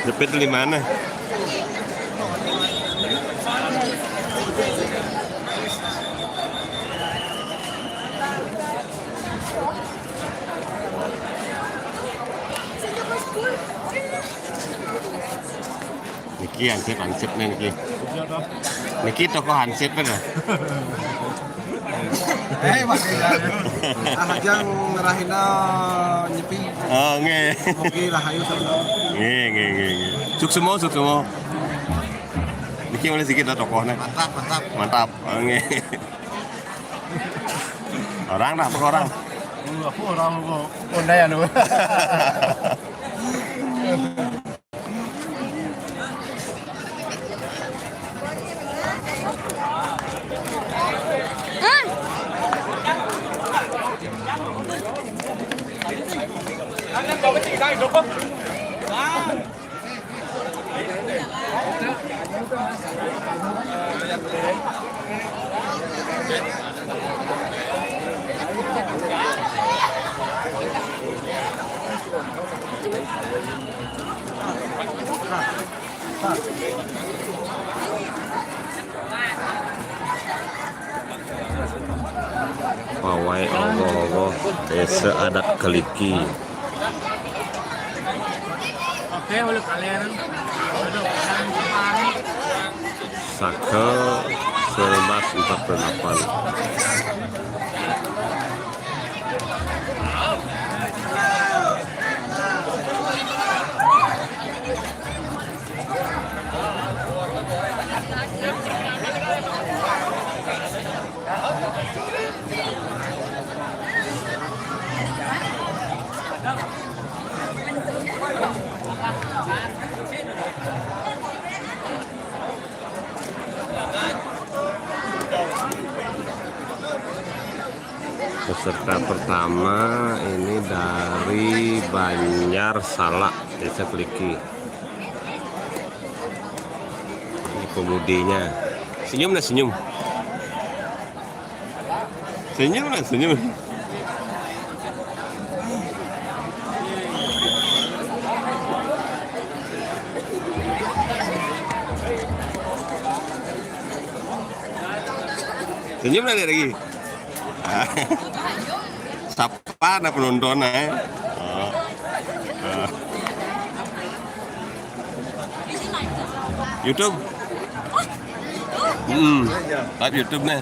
Jepit di mana? Niki hansip nih Niki. Niki toko hansip kan? Yang ngerahina nyepi. Oh nge. Oke rahayu sama. Nge. Suksumo. Niki boleh sedikit lah tokohnya. Mantap. Oh, nge. Orang dah, orang. Aku orang kok. Undai anu. Pawai ogoh-ogoh desa adat Keliki. Oke, boleh kalian. Saka 1948. Peserta pertama ini dari Banjar Salak, desa Keliki. Ini pemudinya. Senyum. Senyum. Senyum lagi. Sapa ada penonton YouTube. Live YouTube nih.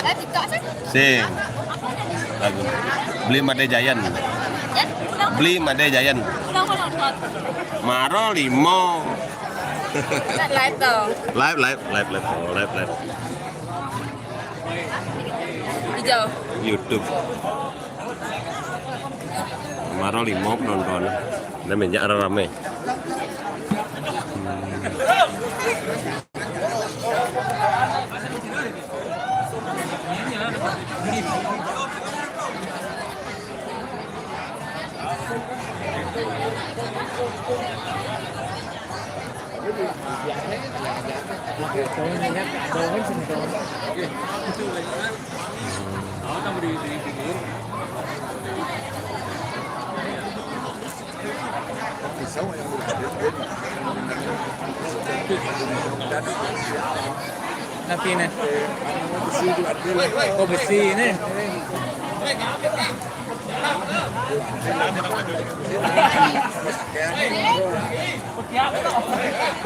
Live TikTok sih? Sing. Lagu. Beli Made Jayan. Beli Made Jayan. Maro limo. Live tuh. Live. Hijau. YouTube. Maro limo penonton. Dan banyak rame. Tapi nih, oh besi nih.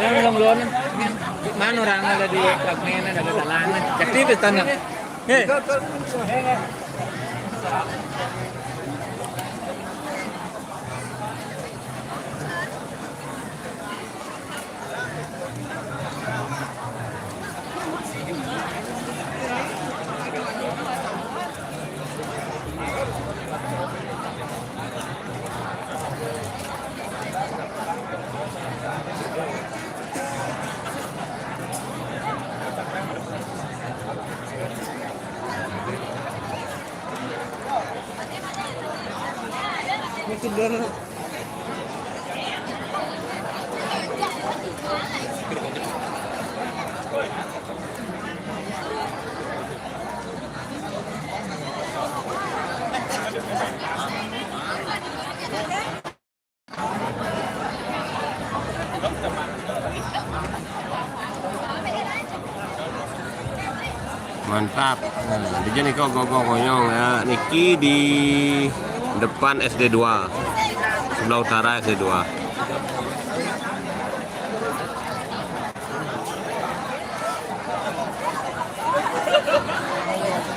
Yang belum mana orang ada di Pagmena ada dalangan. Jadi itu tanah. Hei. Mantap. Nah, di sini kok gogong ya. Niki di depan SD 2. Sebelah utara SD 2.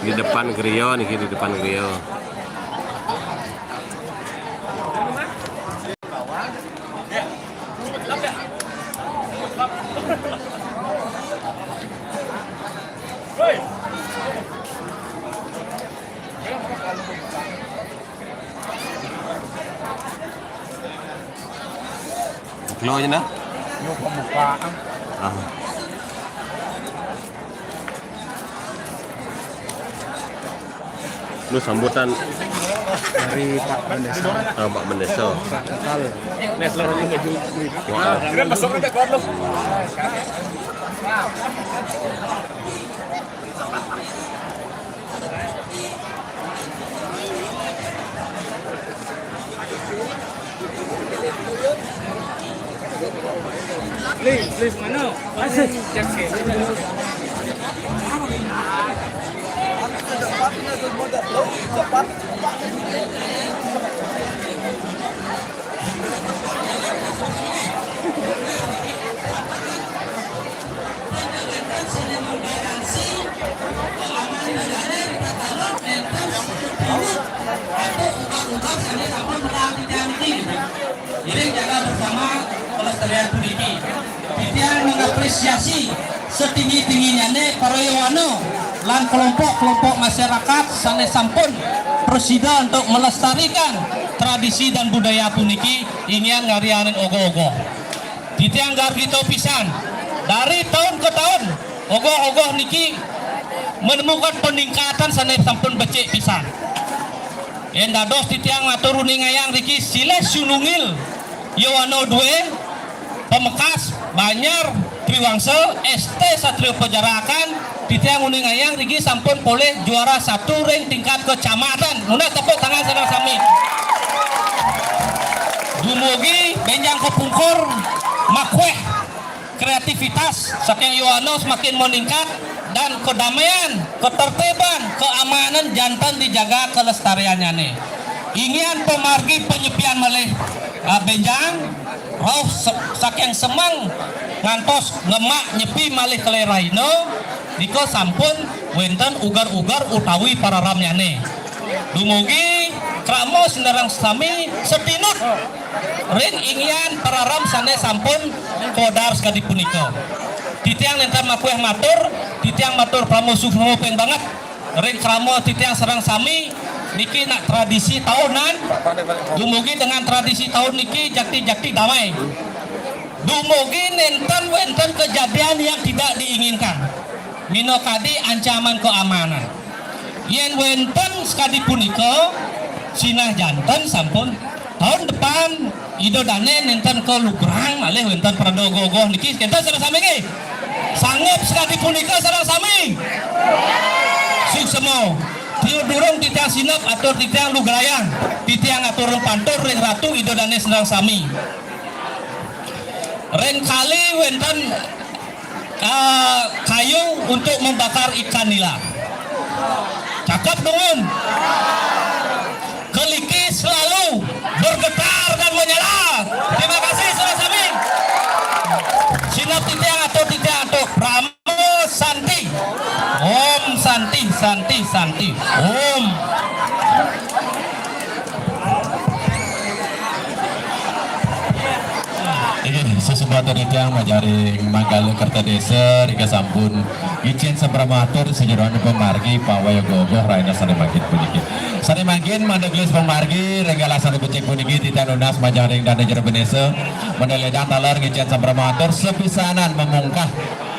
Di depan Grio, Niki di depan Grio. Kilo aja nah. Yung pembukaan. Lu sambutan Dari Pak Mendeso. Pak Mendeso. Pak Natal. Nes loro yung medyo. Wah. Kira pasok kita kuat lo. Please mana? Masih jaket. Jadi jaga bersama pelestarian puniki. Kita mengapresiasi setinggi-tingginya para yowano lan kelompok-kelompok masyarakat sanes sampun bersida untuk melestarikan tradisi dan budaya puniki ingin ngarianin ogoh-ogoh. Titiang gargito pisan dari tahun ke tahun ogoh-ogoh niki menemukan peningkatan sanes sampun becik pisan. Yang dados titiang matur ngayang riki Siles Sunungil Yowano Due Pemekas Banyar Triwangsel ST Satrio Pejarakan titiang ngayang riki sampun boleh juara 1 ring tingkat kecamatan. Nuna tepuk tangan sareng sami. Dumugi benjang kepungkur makweh kreativitas saking Yowano semakin meningkat dan kedamaian, ketertiban, keamanan jantan dijaga kelestariannya nih. Ingin pemargi penyepian malih benjang roh saking semang ngantos ngemak nyepi malih keleraino diko sampun wenten ugar-ugar utawi para ramyane. Dumugi kramo sinarang sami setinut ring ingin para ram sane sampun kodar sekali punika. Titiang nentar makueh matur, titiang matur pramusuh peng banget. Ring kramo titiang serang sami niki nak tradisi tahunan. Dumugi dengan tradisi tahun niki jakti-jakti damai. Dumugi nenten wenten kejadian yang tidak diinginkan. Minokadi ancaman keamanan. Yen wenten sekali punika sinah jantan sampun tahun depan Ido dane nenten ke lugrang malih wonten prado gogoh niki kenten sareng sami nggih. Sanggup sekali punika sareng sami. Suksemo. Durung titiang sinep atur titiang lugrayang. Titiang atur pantur ring ratu ido dane sareng sami. Ring kali wonten kayu untuk membakar ikan nila. Cakep dong. Keliki selalu bergetar dan menyala. Terima kasih saudara sami. Sinap titiang atau Brahmo Santi. Om Santi Santi Santi. Om. Sesuatu yang majari Manggala Kertadesa Rika Sampun izin seberamatur sejeroan pemargi pawai gogoh raina sare makin puniki sare makin mandeglis pemargi regala sare bucik puniki titian unas majaring dan jerbenese mendeledang talar izin seberamatur sepisanan memungkah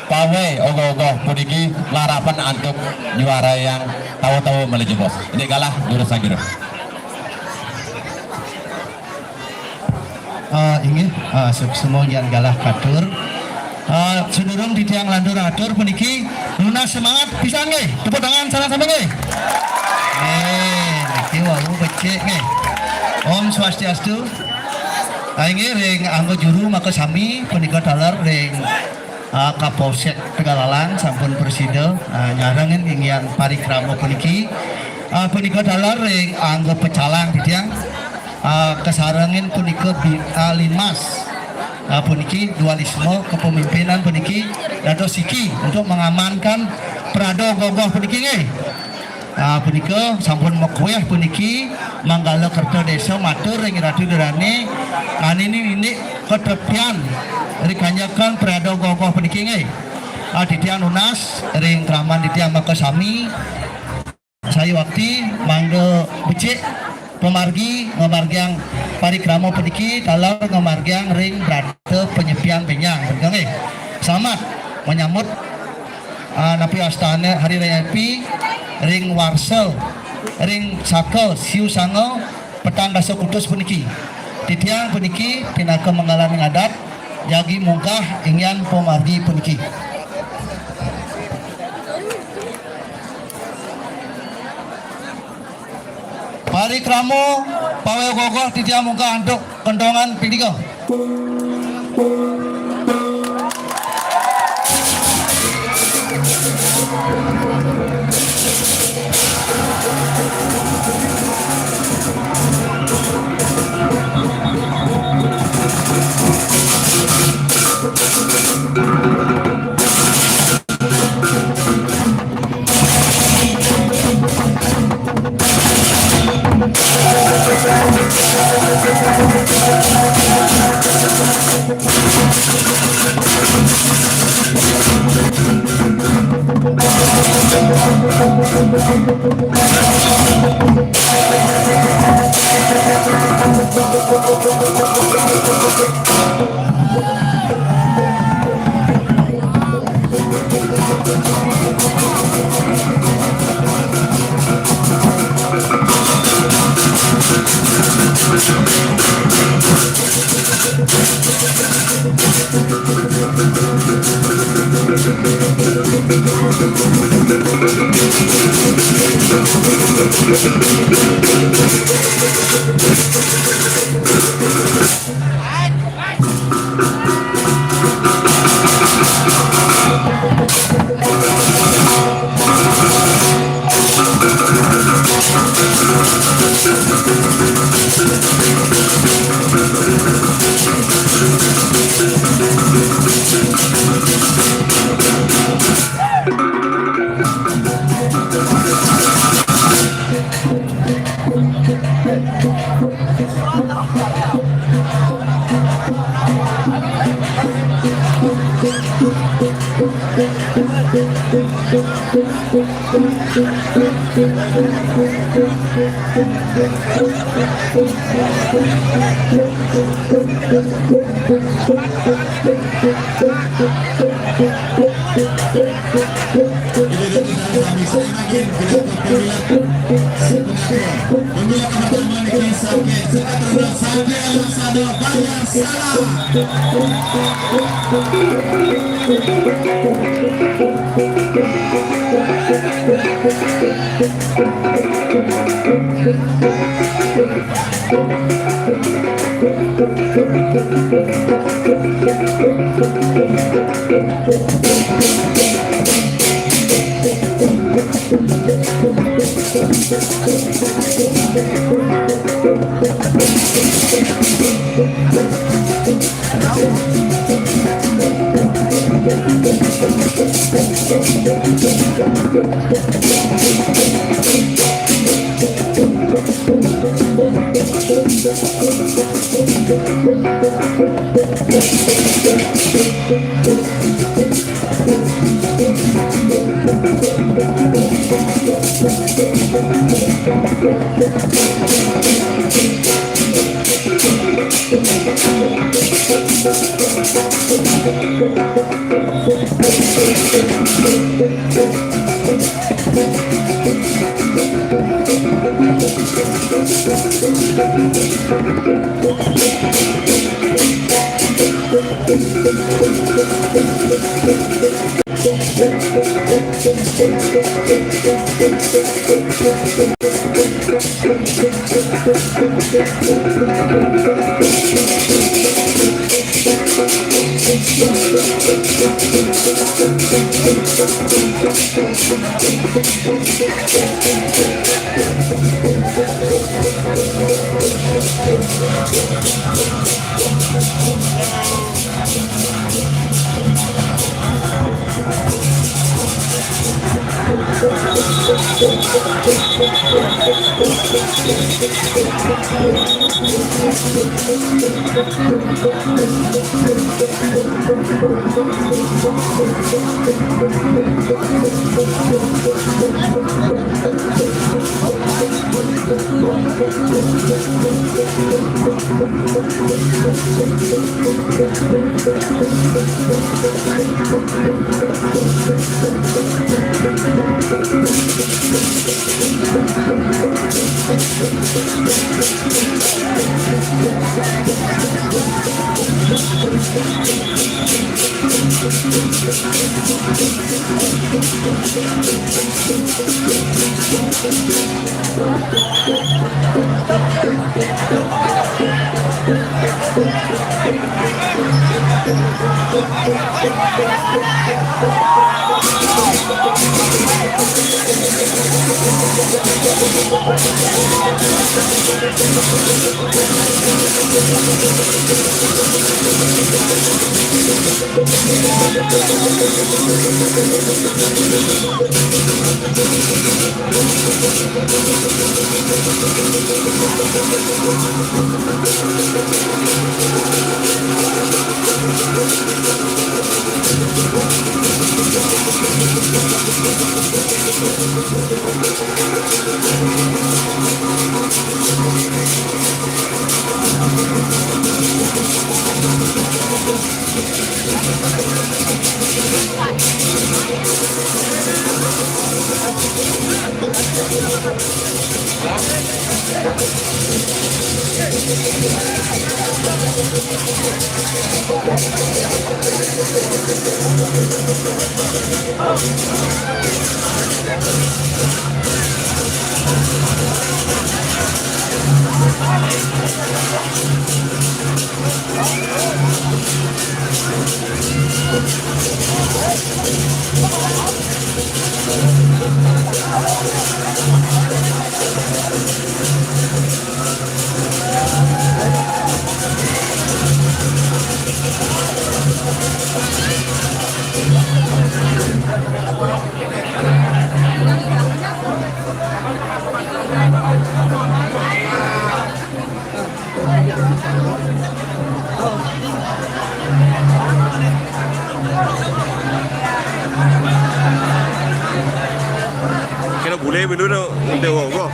pawai ogoh-ogoh puniki larapan antuk juara yang tahu-tahu melejebos ini galah jurus sagir. Ingin semua yang galah katur cenderung di tiang landur atur puniki lunas semangat bisa nggih tepuk tangan salah sama nggih niki wau becek nggih Om Swastiastu ingin ring anggo juru maka sami punika dalar ring Kapolsek Tegalalang sampun presida nyarengin ingin parikrama puniki punika dalar ring anggo pecalang di tiang kesarangin punika Linmas puniki dualisme kepemimpinan puniki Dado Siki untuk mengamankan Prado Gogoh puniki nggih punika sampun mekueh puniki Manggala Kertadesa matur ing Ratu Derane ini ketepian rikanyakan Prado Gogoh puniki nggih titian unas ring kraman titian makasami saya waktu mangga becik pemargi ngomargiang parikrama puniki talar ngomargiang ring brate penyepian benyang betul selamat menyambut napi astana hari raya pi ring warsel ring sakel siu sango petang dasa kudus puniki titiang puniki pinaka mengalami adat jagi mungkah ingin pemargi puniki. Parikramo pawai gogoh titiang muka untuk kendongan pindigo. kami saya makin kedua pemilihan pemilihan pertama negeri Sakit sekarang Sakit Alasado banyak salah. Kira boleh dulu dah untuk kau.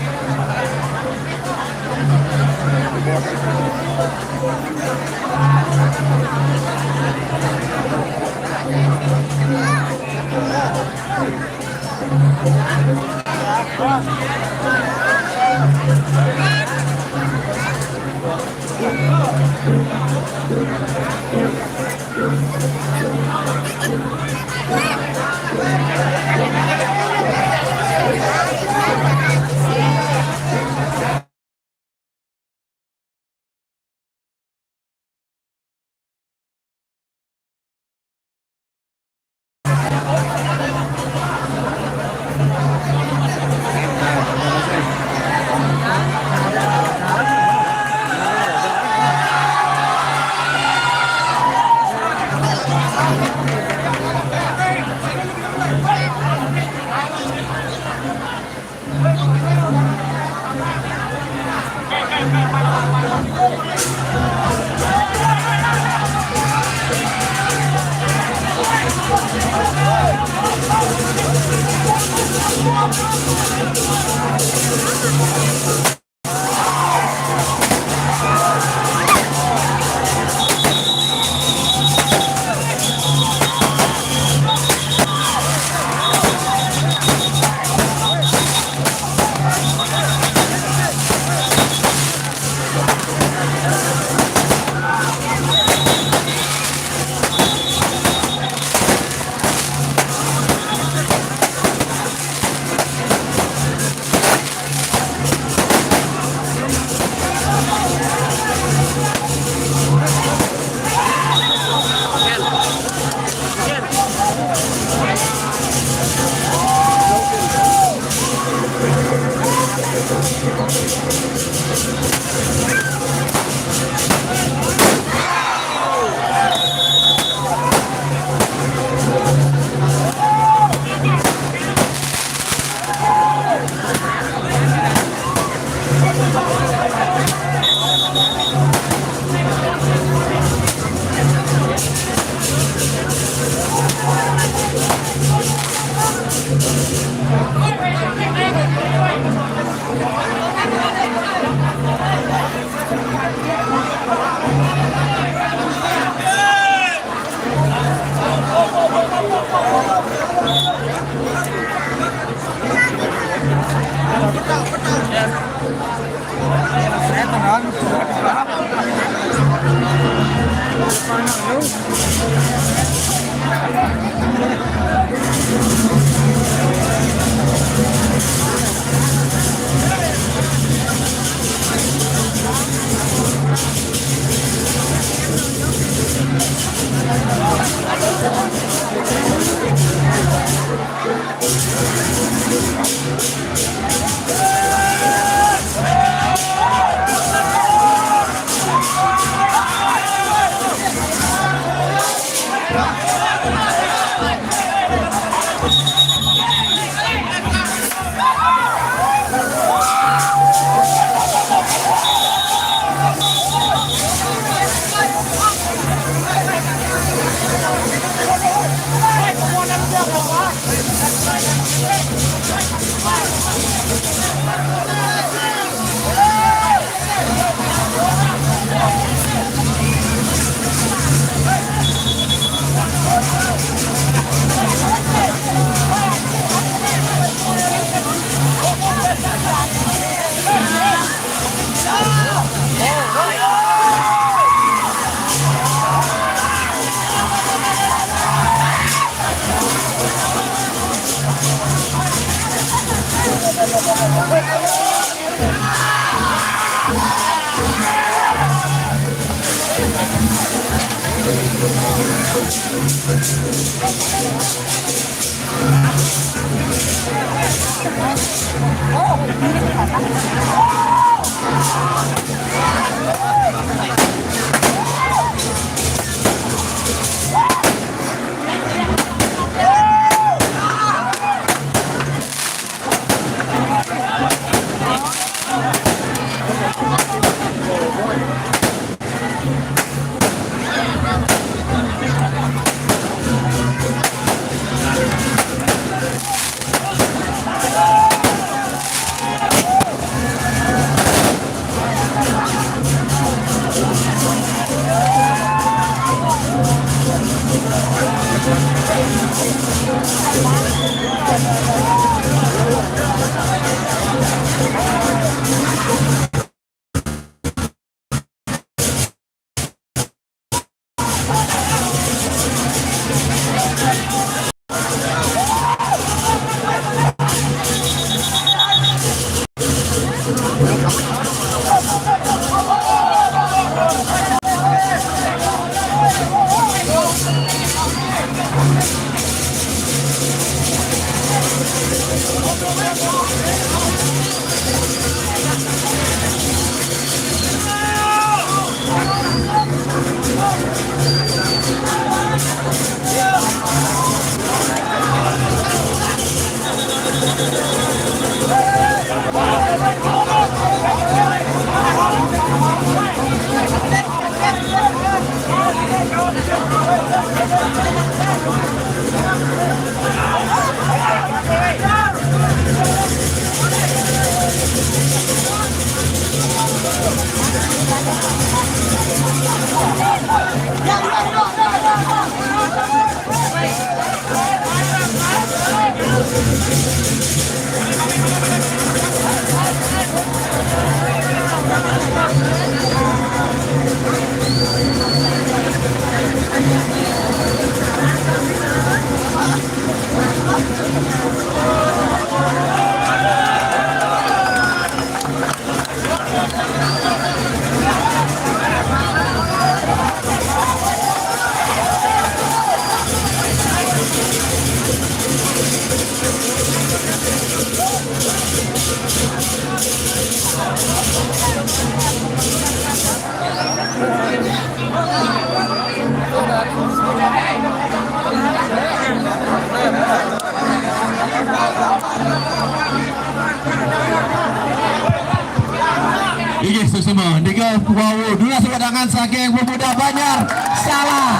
Iki susuma, tiga wow, dulu sepadangan saking pemuda Banjar, salah.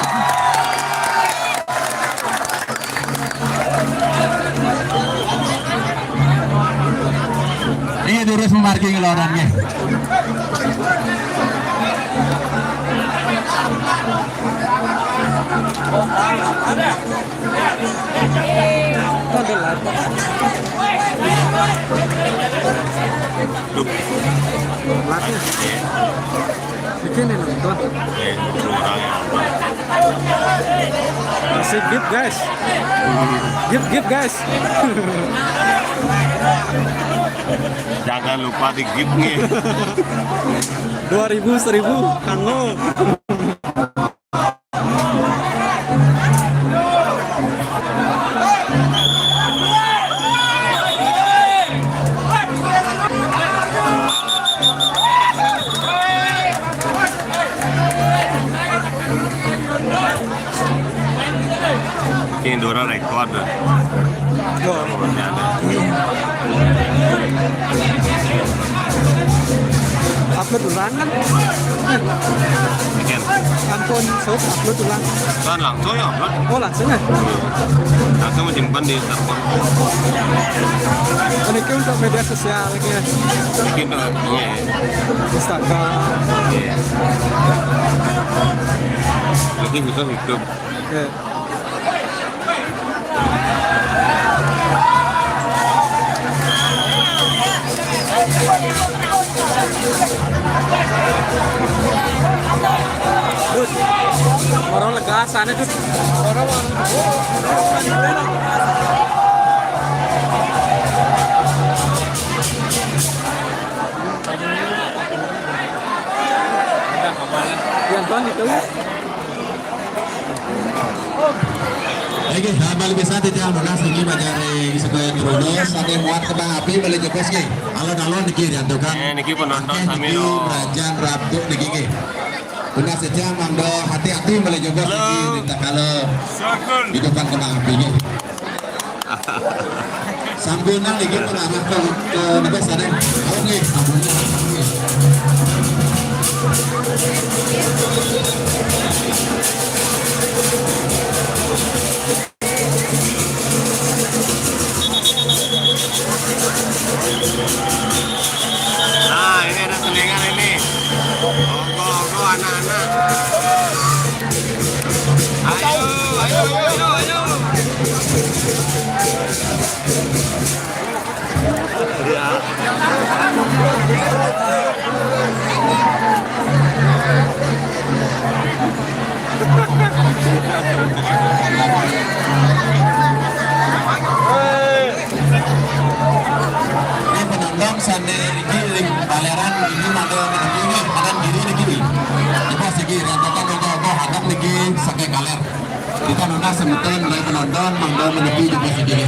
Ini terus memarking lawannya. Bikin ini nonton. Masih gift guys. Gift guys. Jangan lupa di gift nih. 2000, 1000, kanggo. Ini Dora record. Upload ulang kan? Bikin. Handphone shop upload ulang. Kan langsung ya, upload. Oh langsung ya? Langsung simpan di telepon. Ini kan untuk media sosial lagi ya. Bikin tuh, iya. Instagram. Iya. Lagi bisa hidup. Oke. Dut, orang lega sana Dut. Orang yang bang itu. Oke, hambal bisa tidak lunas ini bajare sekolah Rodos, ada muat kembang api boleh jepes ke. Alon-alon niki diantukan. Niki penonton sami lo. Rajan Rabduk niki ke. Lunas saja mangdo hati-hati boleh jepes niki minta kalau di depan kembang api ini. Sambunan niki mengarah ke nebes ada. Oke, sambunan. Nah, ini ada selingan ini. Ogo anak-anak. Ayo. Ya. Penonton sande iki baleran ini mangga ini kanan kiri niki. Kita segi rantakan ogo hadap niki saking kaler. Kita nona semeton mulai penonton mangga menepi juga sendiri.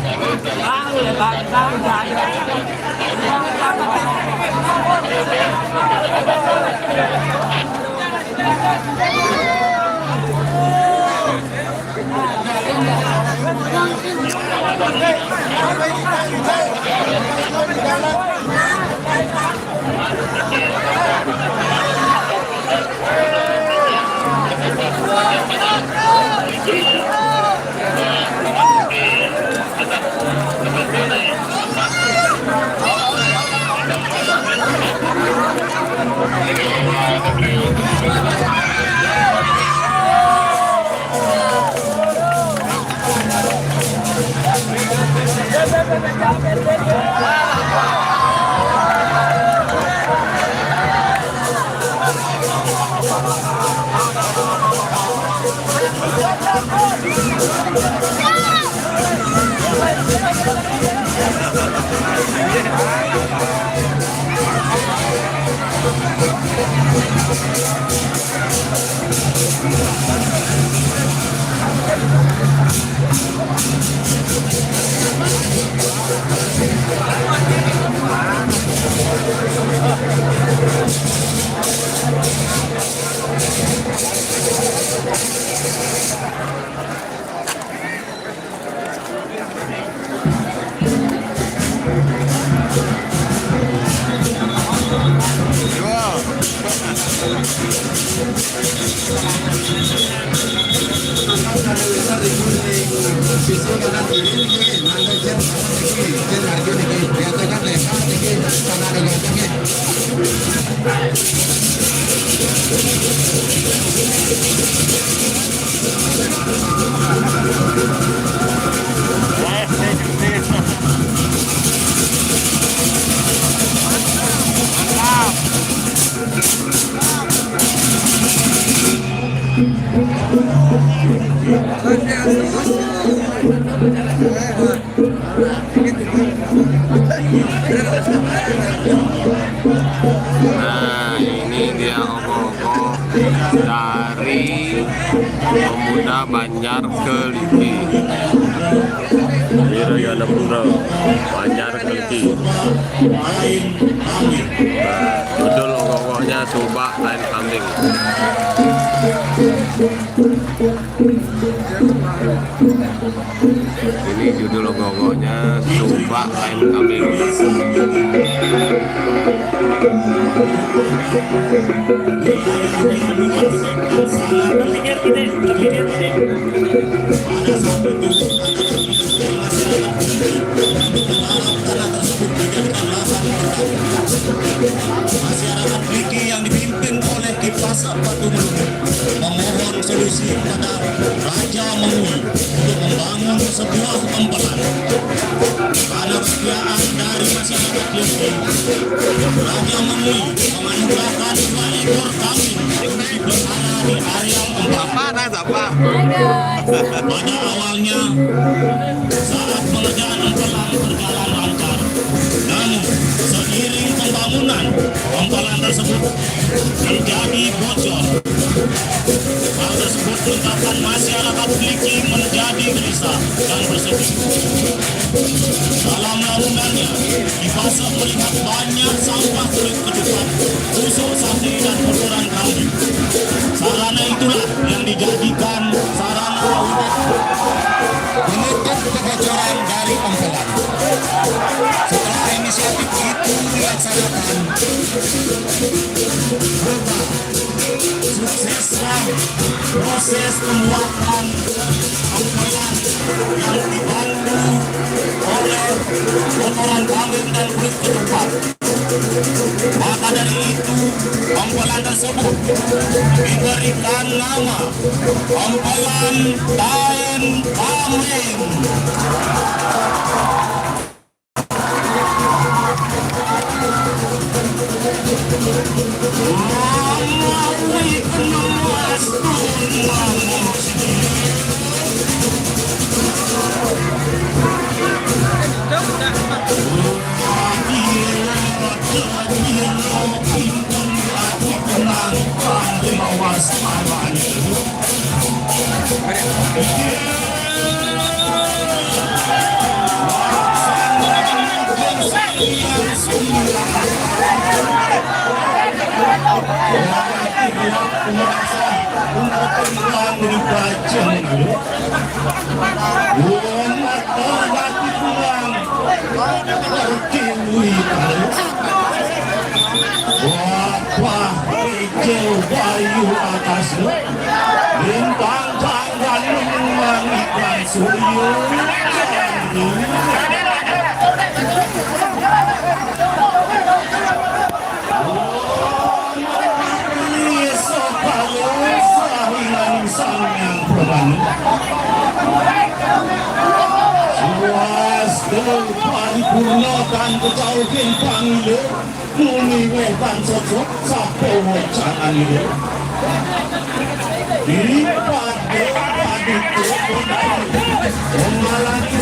Nah, ini dia ogoh-ogoh dari pemuda Banjar Keliki. Wirayana Putra Banjar Keliki. Judul ogoh-ogohnya Subak Lain Kambing. Ini judul ogoh-ogohnya Subak Lain Kambing. Masyarakat Keliki yang dipimpin oleh Kipas Batu Melulu memohon solusi kepada Raja Mengui untuk membangun sebuah tempat. Karena kesetiaan dari masyarakat Keliki, Raja Mengui menganugerahkan 2 ekor kambing untuk dipelihara di area tempat. Pada awalnya, saat pengerjaan empelan berjalan lancar, namun seiring pembangunan empelan tersebut terjadi bocor. Hal tersebut menyebabkan masyarakat Keliki menjadi gelisah dan bersedih. Dalam lamunannya, Dipasok melihat banyak sampah kulit ketupat, tusuk sapi dan kotoran kambing. Sarana itulah yang dijadikan sarana menutup kebocoran dari empelan. Setelah inisiatif itu dilaksanakan, sukseslah proses pembuatan empelan yang dibantu oleh kotoran kambing dan kulit ketupat. Maka dari itu, empelan tersebut diberikan nama empelan Lain Kambing. Bayu atas bintang tanggal Suryo paripurna dan kejauhin panggil muni wetan sosok sampai wacangan ini lipat adik mengalami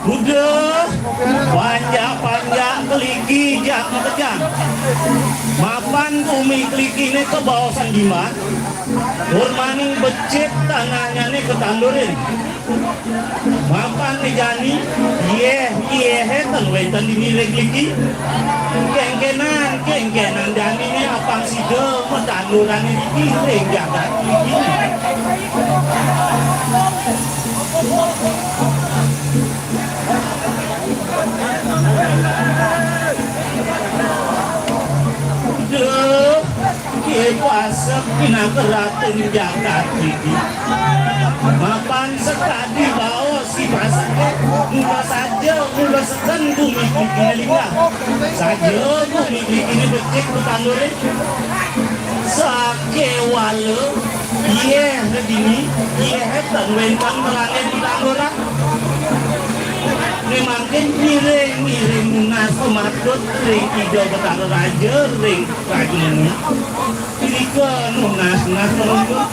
udah panjang keliki jangan kejang mapan bumi keliki ini ke bawah sandiman maning becit tanahnya ini ke tandurin mapan nih jani hetan wetan di nilai keliki kengkenan jani ini apang sida metanduran ini kiring jangan puasa kena keratun jagat ini mapan sekali bawa si pasangnya mula saja mula sekan bumi kini lingah saja bumi kini becek bertandurin sake wala redini hetan wentang merangin bertanduran memangkin miring munas pematut ring hijau bertandur raja ring rajin ini ini ke munas menunggu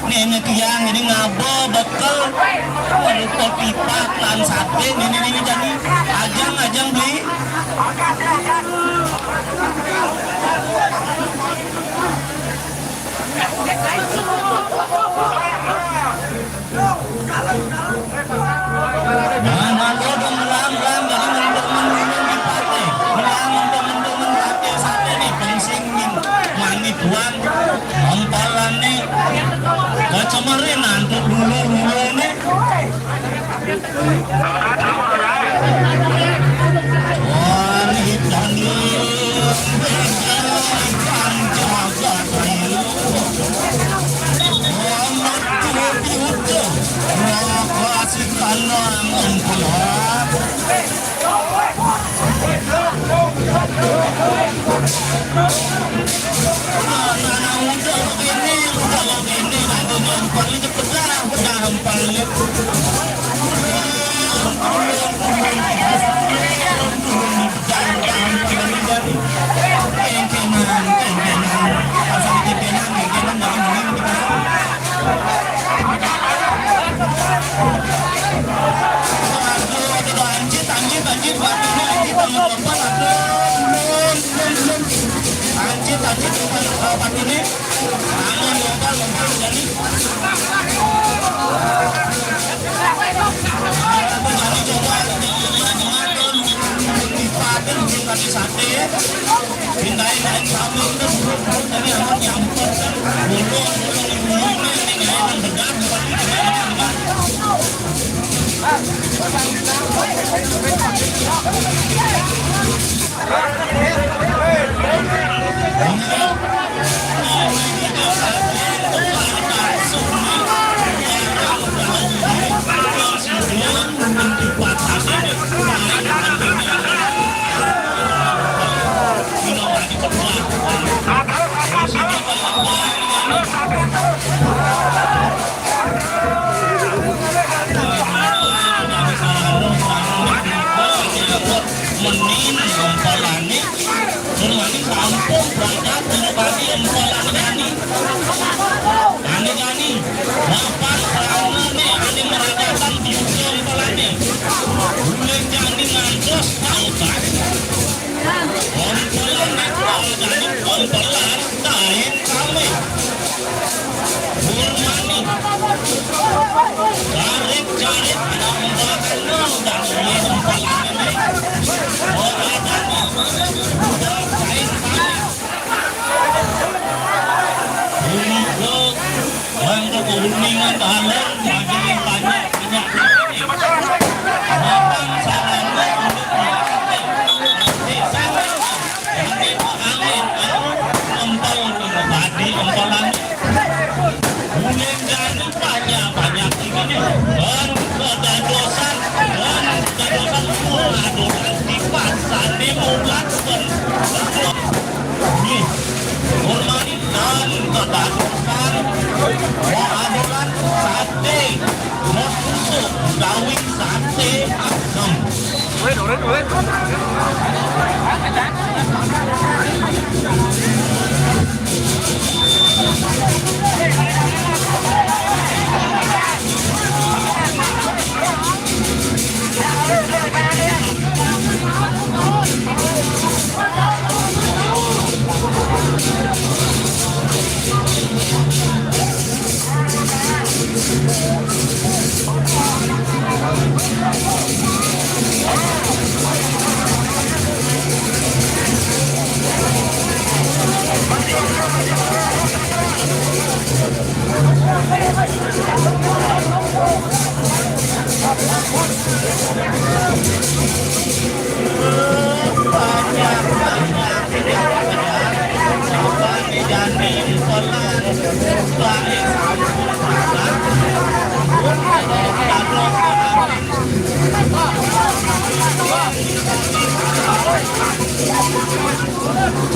Ini tiang ini ngabo bekel melukul pipa lan sate ini jadi ajang beli. Nah, malu dong melang jadi mendung di pate. Melang mendung pate sate nih pensimin mani buang ompalan nih. Kacamarin nanti dulu nih. Wah, ikan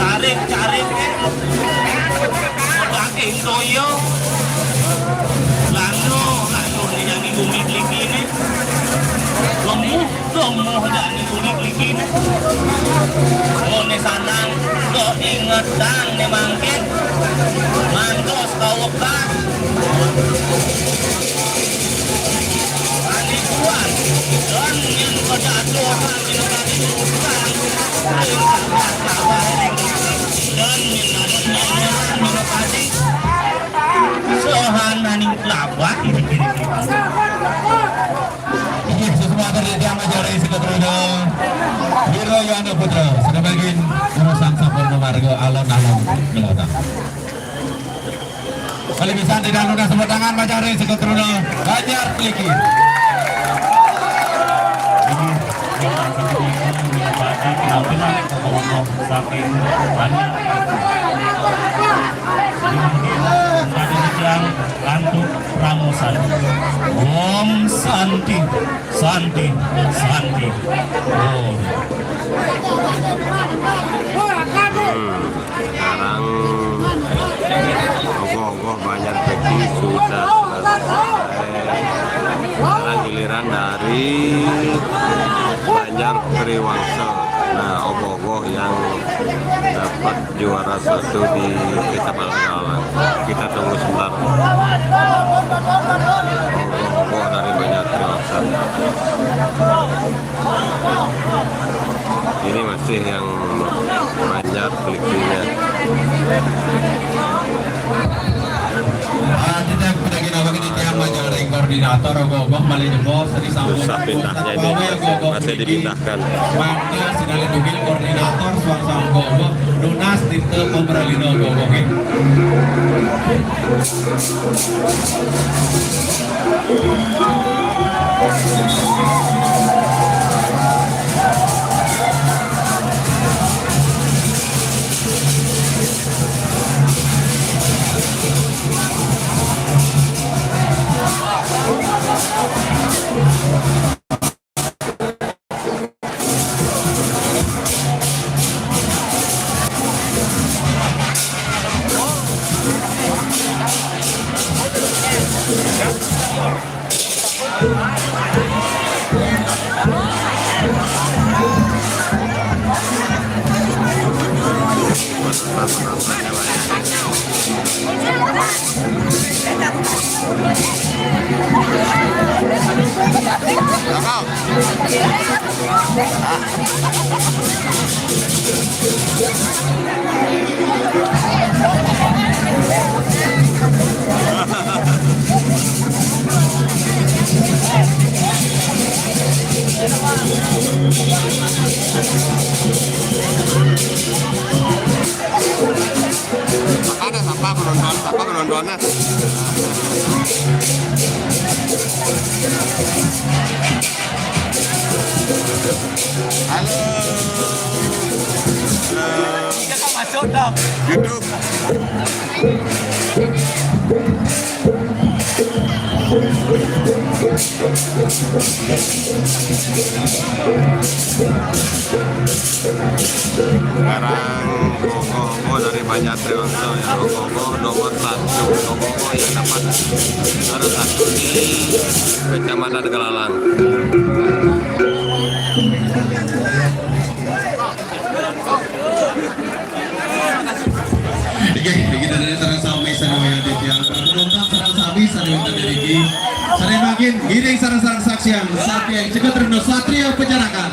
Carik daging toyo lano yang bumi ini lemuh dan bumi ini misanang do inget dang nih mangkin mantos kawukan ani kuat dan yang kedatuan dina kali urusan aing kabar dan dina kali sohan aning labat ini Sesuatu dari tiang majarai Seketrodo Hiro Yohana Putra sudah bagian urusan Sampurna Margo alon-alon gelata. Kali bisa tidak lunas semua tangan majarai Seketrodo Banjar Kliki. penampilan kelompok saking banyak yang lantuk pramosan Om Santi Santi Santi Sekarang ogoh-ogoh banyak peti sudah selesai. Sekarang giliran dari Banjar Periwangsa. Nah, ogoh-ogoh yang dapat juara 1 di Kecamatan Galang. Kita tunggu sebentar. Ogoh-ogoh dari Banjar Periwangsa. Ini masih yang banyak kliknya. Kita pedagi nama ini tiang majaring koordinator ogoh-ogoh malih jebol seri sambung. Susah pindahnya ini, masih dipindahkan. Mangga sinalin dugil koordinator suara ogoh-ogoh lunas tinte pemberalino ogoh-ogoh. Ada apa penontonnya? Halo. Kita masuk dong. YouTube. Sekarang ogoh-ogoh dari Banjar Periwangsa ya, ogoh-ogoh nomor 1, ogoh-ogoh yang dapat nomor 1 di Kecamatan Galalang. Kita dari sarang sami sarang di tiang penonton sarang sami sarang dari sarang makin giring sarang saksian Satya Seketrodo Satria Penjarakan.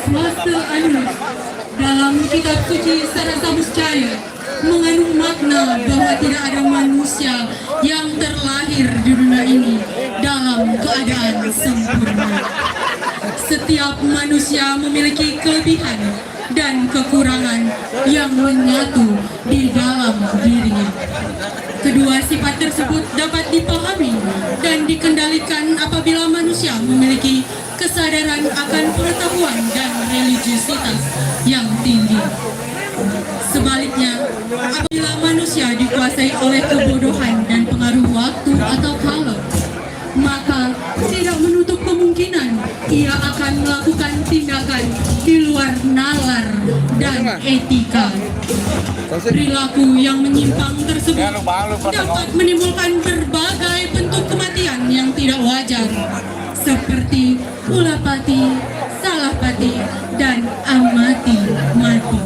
Swasta Anus dalam kitab suci Sarasa Muscaya mengandung makna bahwa tidak ada manusia yang terlahir di dunia ini dalam keadaan sempurna. Setiap manusia memiliki kelebihan dan kekurangan yang menyatu di dalam dirinya. Kedua sifat tersebut dapat dipahami dan dikendalikan apabila manusia memiliki kesadaran akan pengetahuan dan religiusitas yang tinggi. Sebaliknya, apabila manusia dikuasai oleh kebodohan dan pengaruh waktu atau kala, maka tidak menutup kemungkinan ia akan melakukan tindakan di luar nalar dan dan etika. Perilaku yang menyimpang tersebut dapat menimbulkan berbagai bentuk kematian yang tidak wajar, seperti ulapati, salahpati, dan amati mati.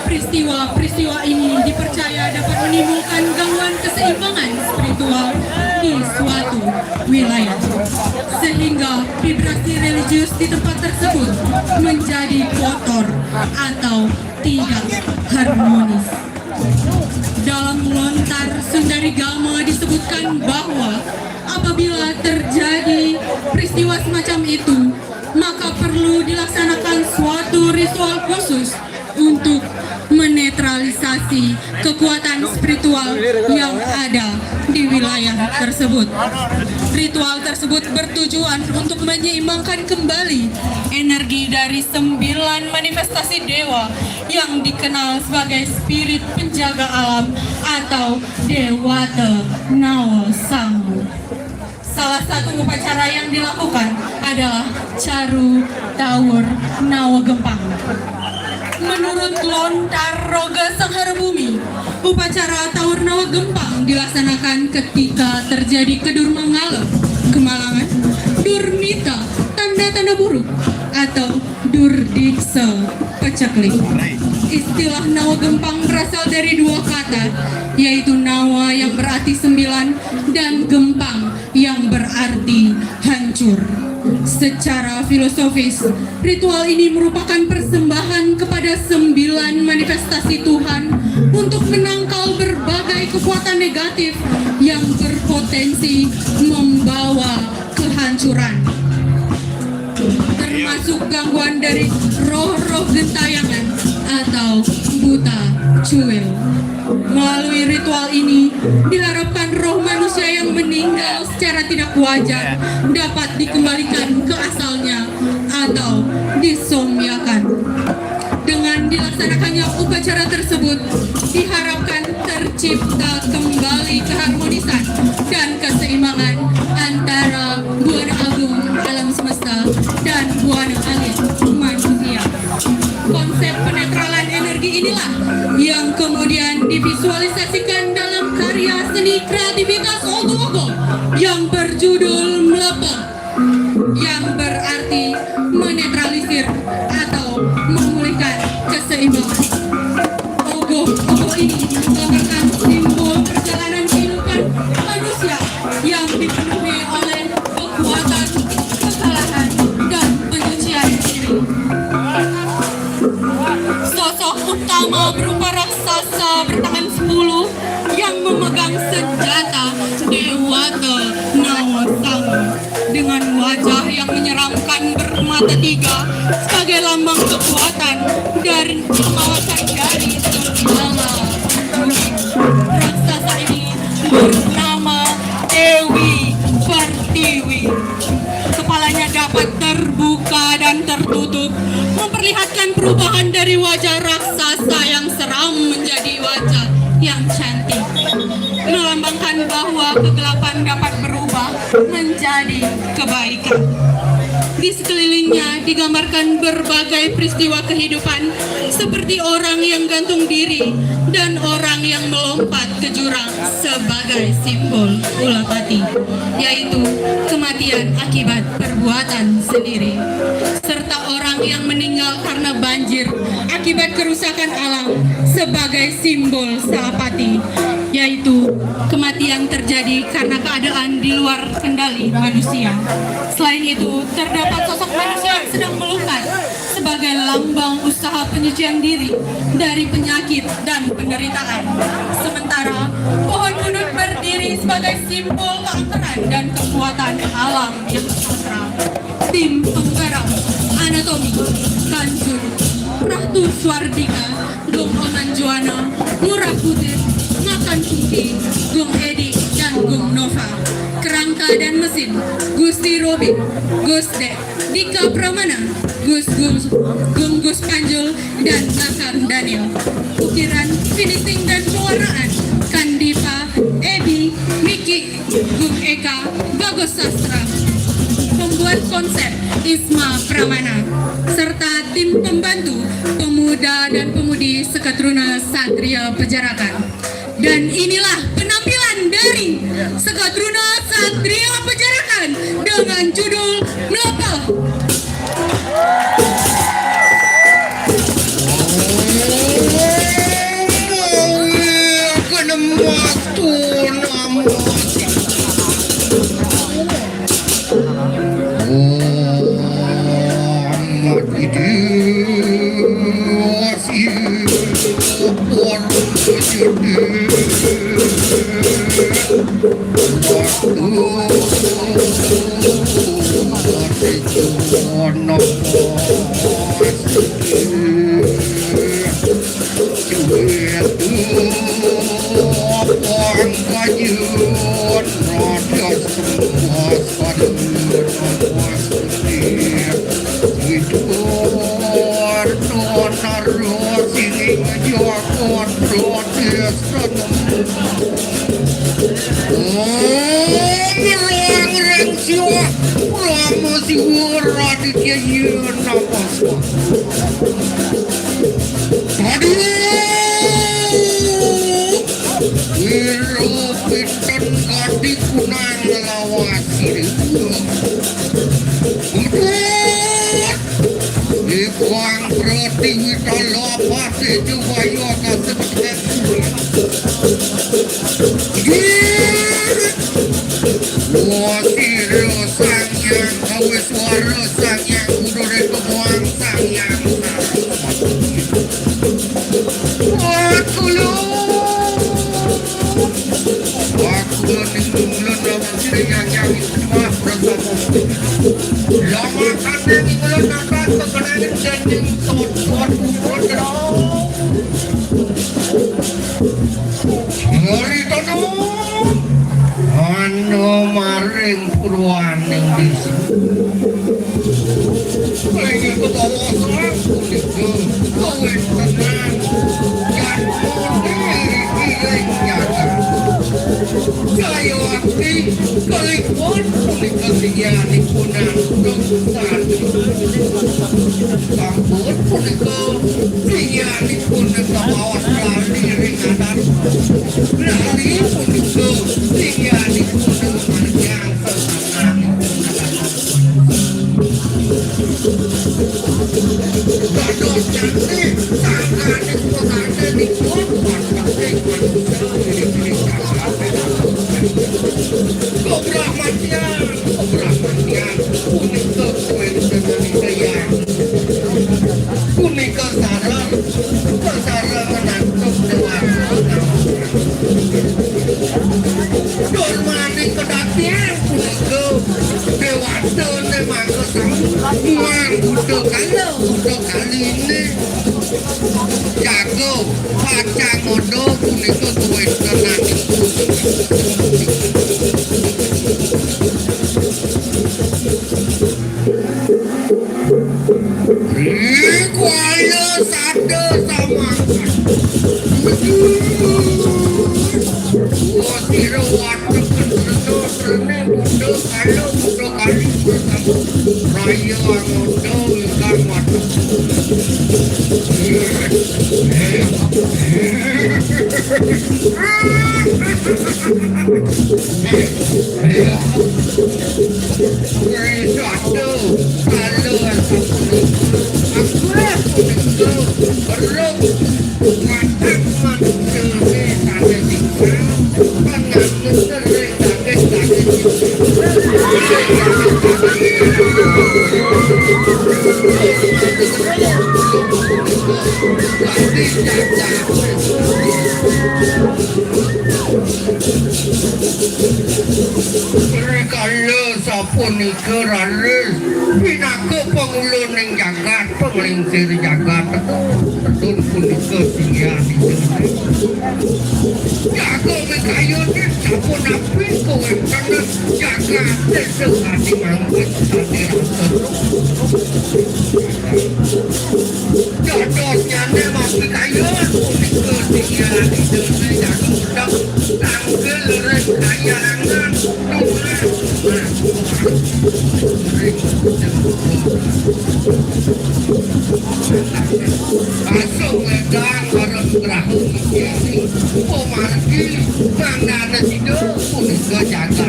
Peristiwa-peristiwa ini dipercaya dapat menimbulkan gangguan keseimbangan spiritual di suatu wilayah, sehingga vibrasi religius di tempat tersebut menjadi kotor atau tidak harmonis. Dalam lontar Sundarigama disebutkan bahwa apabila terjadi peristiwa semacam itu, maka perlu dilaksanakan suatu ritual khusus untuk menetralisasi kekuatan spiritual yang ada di wilayah tersebut. Ritual tersebut bertujuan untuk menyeimbangkan kembali energi dari 9 manifestasi dewa yang dikenal sebagai spirit penjaga alam atau Dewata Nawa Sanggu. Salah satu upacara yang dilakukan adalah Caru Tawur Nawa Gempang. Menurut Lontar Roga Sanghara Bumi, upacara Tawur Nawa Gempang dilaksanakan ketika terjadi kedurmangalam, kemalangan, durmita, tanda-tanda buruk, atau durdiksa peceklik. Istilah Nawa Gempang berasal dari 2 kata, yaitu Nawa yang berarti 9 dan Gempang yang berarti hancur. Secara filosofis, ritual ini merupakan persembahan kepada 9 manifestasi Tuhan untuk menangkal berbagai kekuatan negatif yang berpotensi membawa kehancuran, termasuk gangguan dari roh-roh gentayangan atau buta cuil. Melalui ritual ini diharapkan roh manusia yang meninggal secara tidak wajar dapat dikembalikan ke asalnya atau disomyakan. Dengan dilaksanakannya upacara tersebut, diharapkan tercipta kembali keharmonisan dan keseimbangan antara buana agung alam semesta dan buana alit manusia. Konsep penetralan energi inilah yang kemudian divisualisasikan dalam karya seni kreativitas Ogo-Ogo yang berjudul Melepeng, yang berarti menetralisir atau memulihkan keseimbangan. Ogo-Ogo ini merupakan simbol perjalanan kehidupan manusia yang dipenuhi oleh kekuatan, kesalahan, dan penyucian diri. Sosok utama berupa raksasa bertangan 10 yang memegang senjata Dewata Nawa Sanggu dengan wajah yang menyeramkan bermata 3 sebagai lambang kekuatan dan pengawasan dari segala dunia. Raksasa ini bernama Dewi Pertiwi. Kepalanya dapat terbuka dan tertutup, memperlihatkan perubahan dari wajah raksasa yang seram menjadi wajah yang cantik, melambangkan bahwa kegelapan dapat berubah menjadi kebaikan. Di sekelilingnya digambarkan berbagai peristiwa kehidupan seperti orang yang gantung diri dan orang yang melompat ke jurang sebagai simbol ulapati, yaitu kematian akibat perbuatan sendiri, serta orang yang meninggal karena banjir akibat kerusakan alam sebagai simbol salapati, yaitu kematian terjadi karena keadaan di luar kendali manusia. Selain itu, terdapat sosok manusia yang sedang melukat sebagai lambang usaha penyucian diri dari penyakit dan penderitaan. Sementara pohon unut berdiri sebagai simbol keangkeran dan kekuatan alam yang sakral. Tim penggarap anatomi Kanjur, Prahtu Swardika, Gong Oman Juana, Murah Putih, Makan Putih, Gong Edi, dan Gong Nova. Kerangka dan mesin Gusti Robin, Gus Dek, Dika Pramana, Gus Panjul, dan Nakam Daniel. Ukiran, finishing, dan pewarnaan Kandipa, Ebi, Miki, Gung Eka, Bagus Sastra. Pembuat konsep Isma Pramana, serta tim pembantu pemuda dan pemudi Sekatruna Satria Pejarakan. Dan inilah penampilan dari Sekatruna Satria Pejarakan dengan judul Melapa. Masuk dan harus gerahu menjadi pemargi bangga sido punika jaga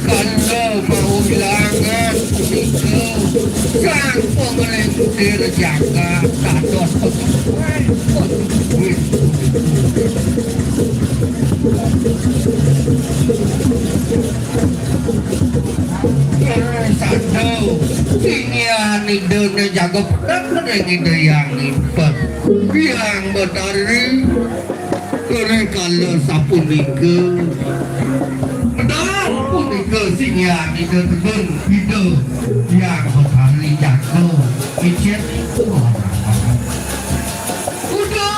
kalau mau bilangan punika sang pemerintah jaga status satu ini ide jaga pedang ide yang impet yang betari kere kalau sapunika pedang punika sinyal ide tegun ide yang betari jaga icet udah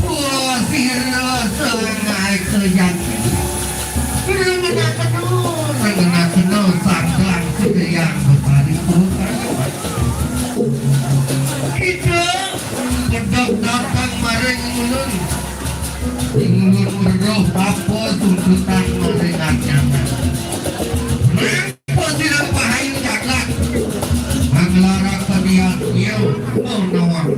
wah sira sengai keyakin Rengenakino sanggang sedayang betari kita gedok datang maring ulun ingulun meroh apa tuntutan maring anyana repot tidak pahayu jagat manglara kaniat niau mau nawang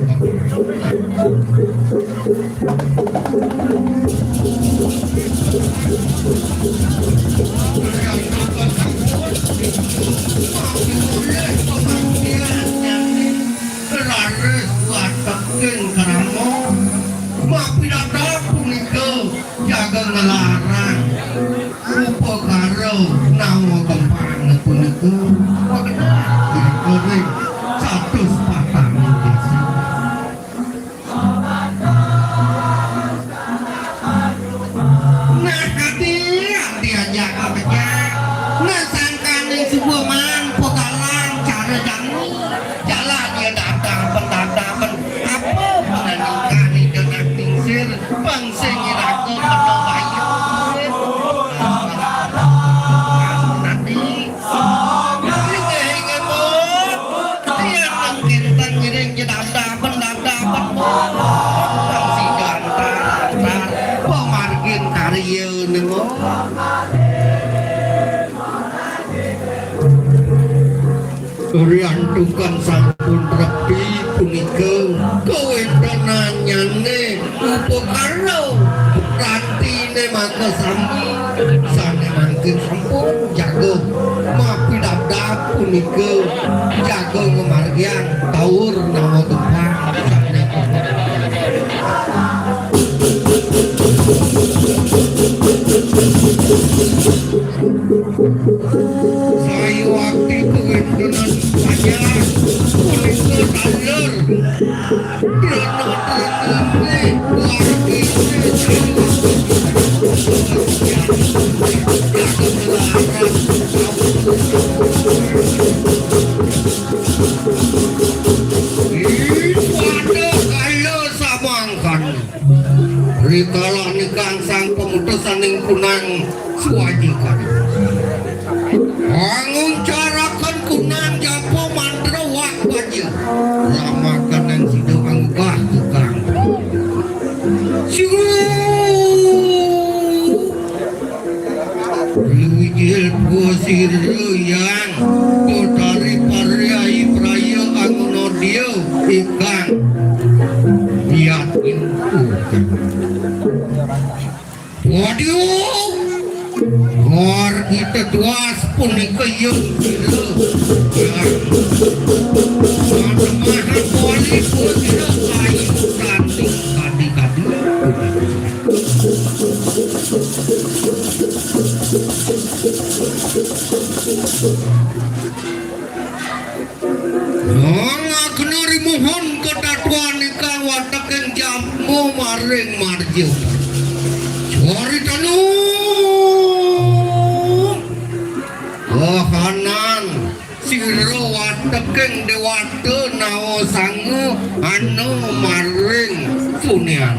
jaga ngelarang rupa karo nawa kempang punika dikering satu sepatang desa nah hati diajak apa nah sangkaning sebuah man pokalang cara jangan jalan dia datang pendadaman apa menaningkan dengan tingsir pangsingin aku penuh bayu nanti hingga mut dia mungkin tangiring jedadaman pangsi gantar pemargin karya nengo riantukan sampun repi punika kawendanannya ne upakaro rantine maka sami sane mangkin sampun jago mapi dap punika jago ngemargian taur nawa tumpang saya waktu kewendanan banyak punika taler rikala nikang sang pemutusan ning kunang suwajikan angun carakan kunang japo mantra wak baju lamakan yang sido anggah tukang Wijil pusir yang kotari pariai praya angunodio ikan biat intukan waduh ngor kita tuas punika yung mata-mata poli pusir kayu ranting kadi-kadi ngaknari mohon kedatuan ikan watakan jambu maring marjo cori tanu kahanan siro watakan dewata nawa sangu anu maring sunian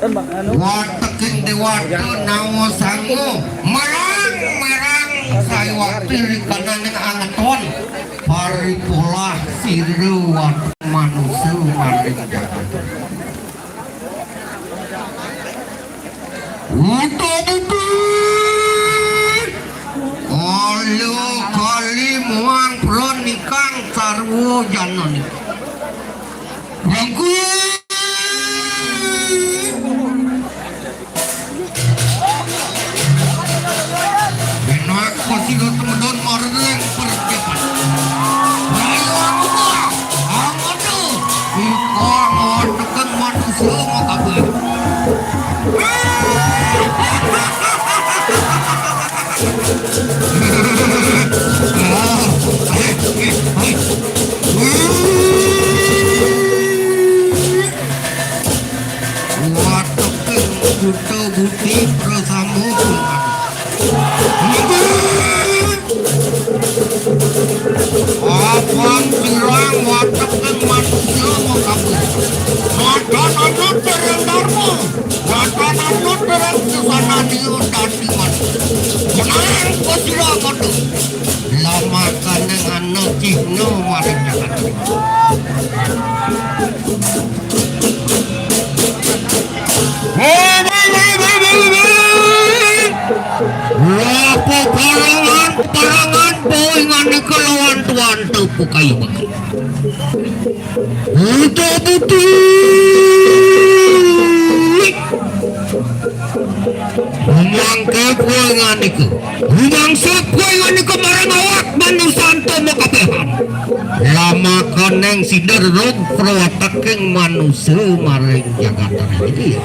tanu watakin dewata nawa sangu merang saya waktu di kanan yang angaton Paripolah siruan manusia maring jagat. Untuk kalau kali muang pronikang sarwo janoni. Bagus. Benak pasti teman-teman mareng persiapan. Ayo aku tuh. Ikon mau tekan manusia mau kabur. Buto buti bersama apaan sirang watakkan manusia mau kabur. Mata-mata terang dharma, mata-mata terang susana diundang di mana. Menang kau sirang mata. Lama kaneng anu cihno maring jagat. Lapo parangan poingan di kelawan tuan tepu kayu bakal. Buta buti. Umangke poingan iku. Umangsa poingan iku marang awak manusanto mo kapehan. Lama kaneng sider rog protaking manusia maring jagat ini.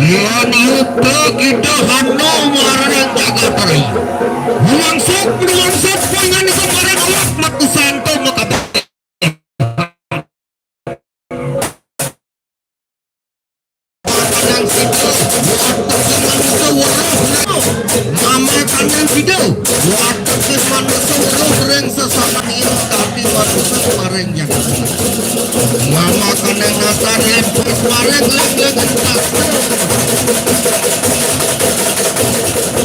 Yan yuta kita hano maring jagat ini. Humangsok poingan iku marang awak manusanto mo kapehan. Nama kanan video waktu kes manusia sering sesama ini tapi manusia maring jagat. Nama kanan nasar lempus maring leng entak.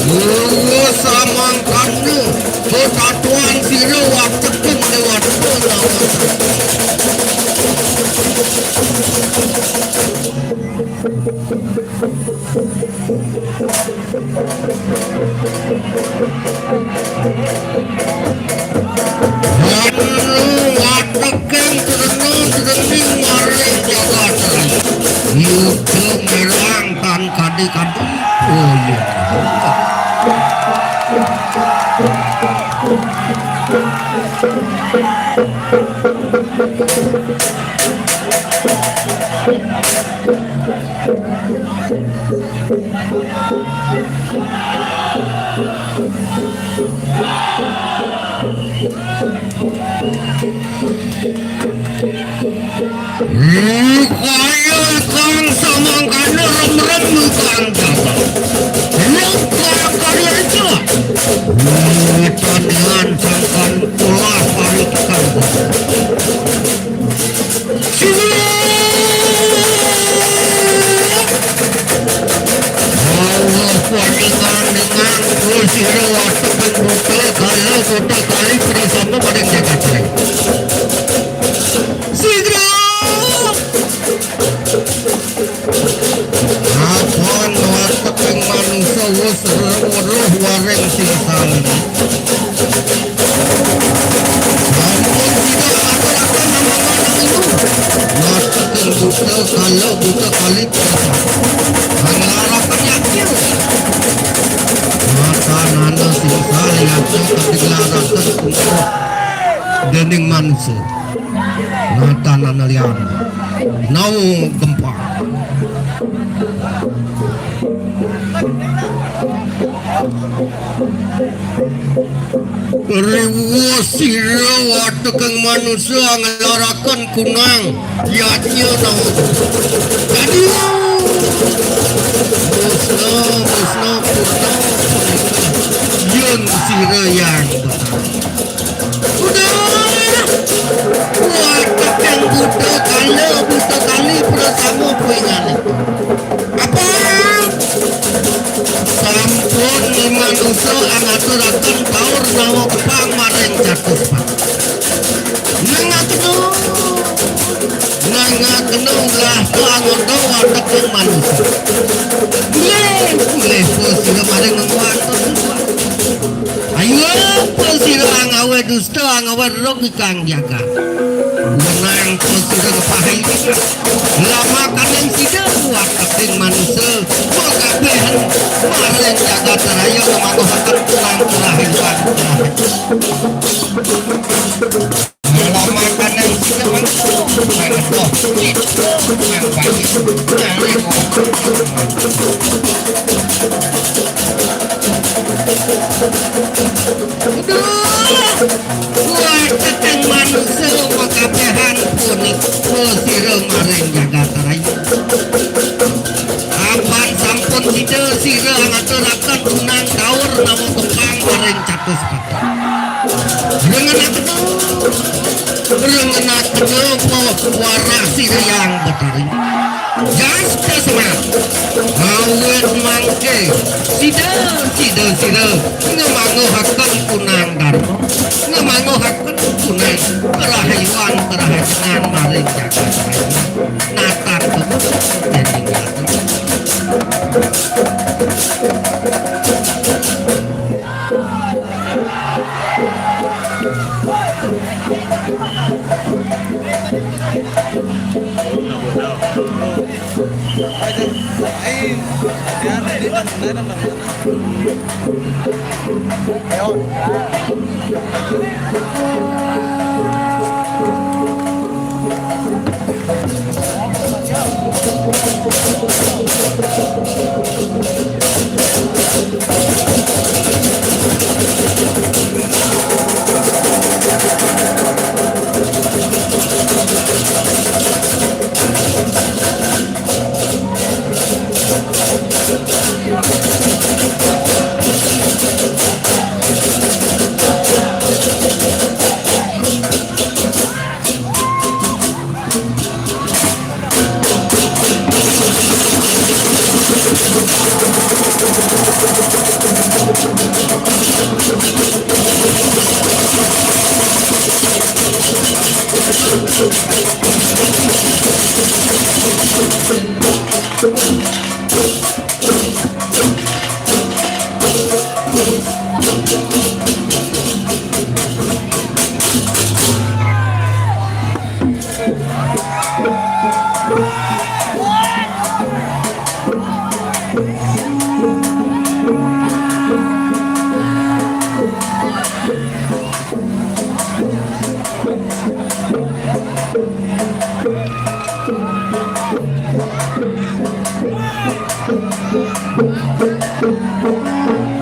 Guru samang kanu ketatuan siru waktu kes lewat nama. Watakeng terning maring jagat. Yuda merangkan kadi-kadi. Oh iya. Kaya kang samang kana rem-rem kang jagat. Luka kaya itu. Tanian sangkan pola parikan. Allah parikan dengan kusira waktu pembuka kalau kota kali bersama pada jagat. Apaan watakeng manusia waruh wareng singsan. Namun tidak ada nama-nama itu. Watakeng buta kalau buta kali terasa. Mengharapkan yakin. Mata nanda singsan yang ketiglaran terkumpul dening manusia. Mata nanda lian. Nau gempa. Riwa sira watakeng manusia ngelarakan kunang yatnya nau. Jadi musna purna yang sira yang udah watakeng buta kali bersama pengen apa manusia angaturakan taur nawa kepang maring catus pak nangakenung lah tuangodo watakeng manusia boleh sila maring ngekuatan ayo sila angawe dusta angawe rogi kang jaga menang sila kepahay lama kaneng sida watakeng manusia magabehan maring jaga teraya ngamakuhakan tulang terakhir lama kaneng sida manusia Watakeng manusia makabehan punik sira maring jaga teraya apan sampun sira ngaturaken unang daur namun kembang maring catus pati rengenak waras sira yang betari jasta semangat awet mangke sida ngemanguhaken kunang dharma ngemanguhaken kunang kerahewan kerahenan maring jaga natar jadi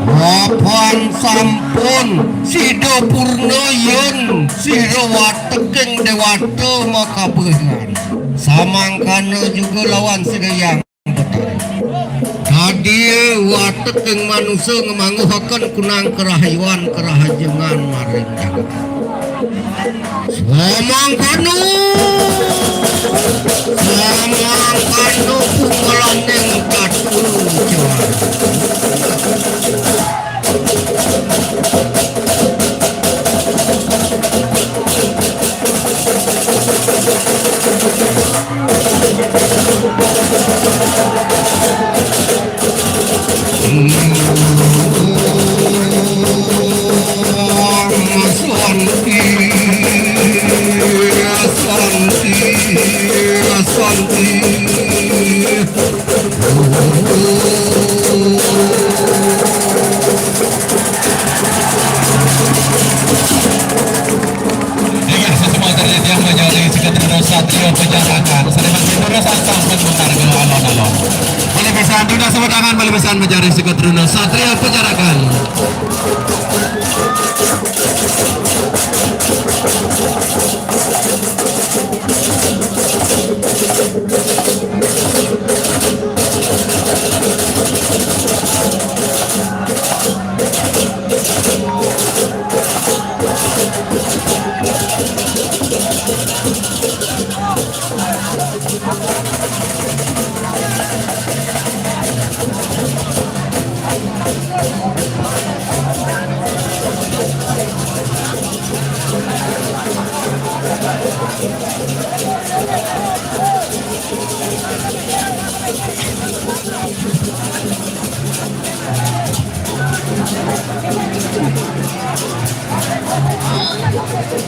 Wapan sampun Sido Purnoyon Siro watekeng dewata makabehan samangkana juga lawan sedayang betari tadi watekeng manusia ngemanguhaken kunang kerahyuan kerahajengan maring jagat samangkana pungalaneng katul jawa Satrio Penjarakan Sariman Sindoro Santang Penjarakan alon-alon boleh bisa tunda semua tangan boleh bisa menjadi Sekotruno Satrio Penjarakan Kita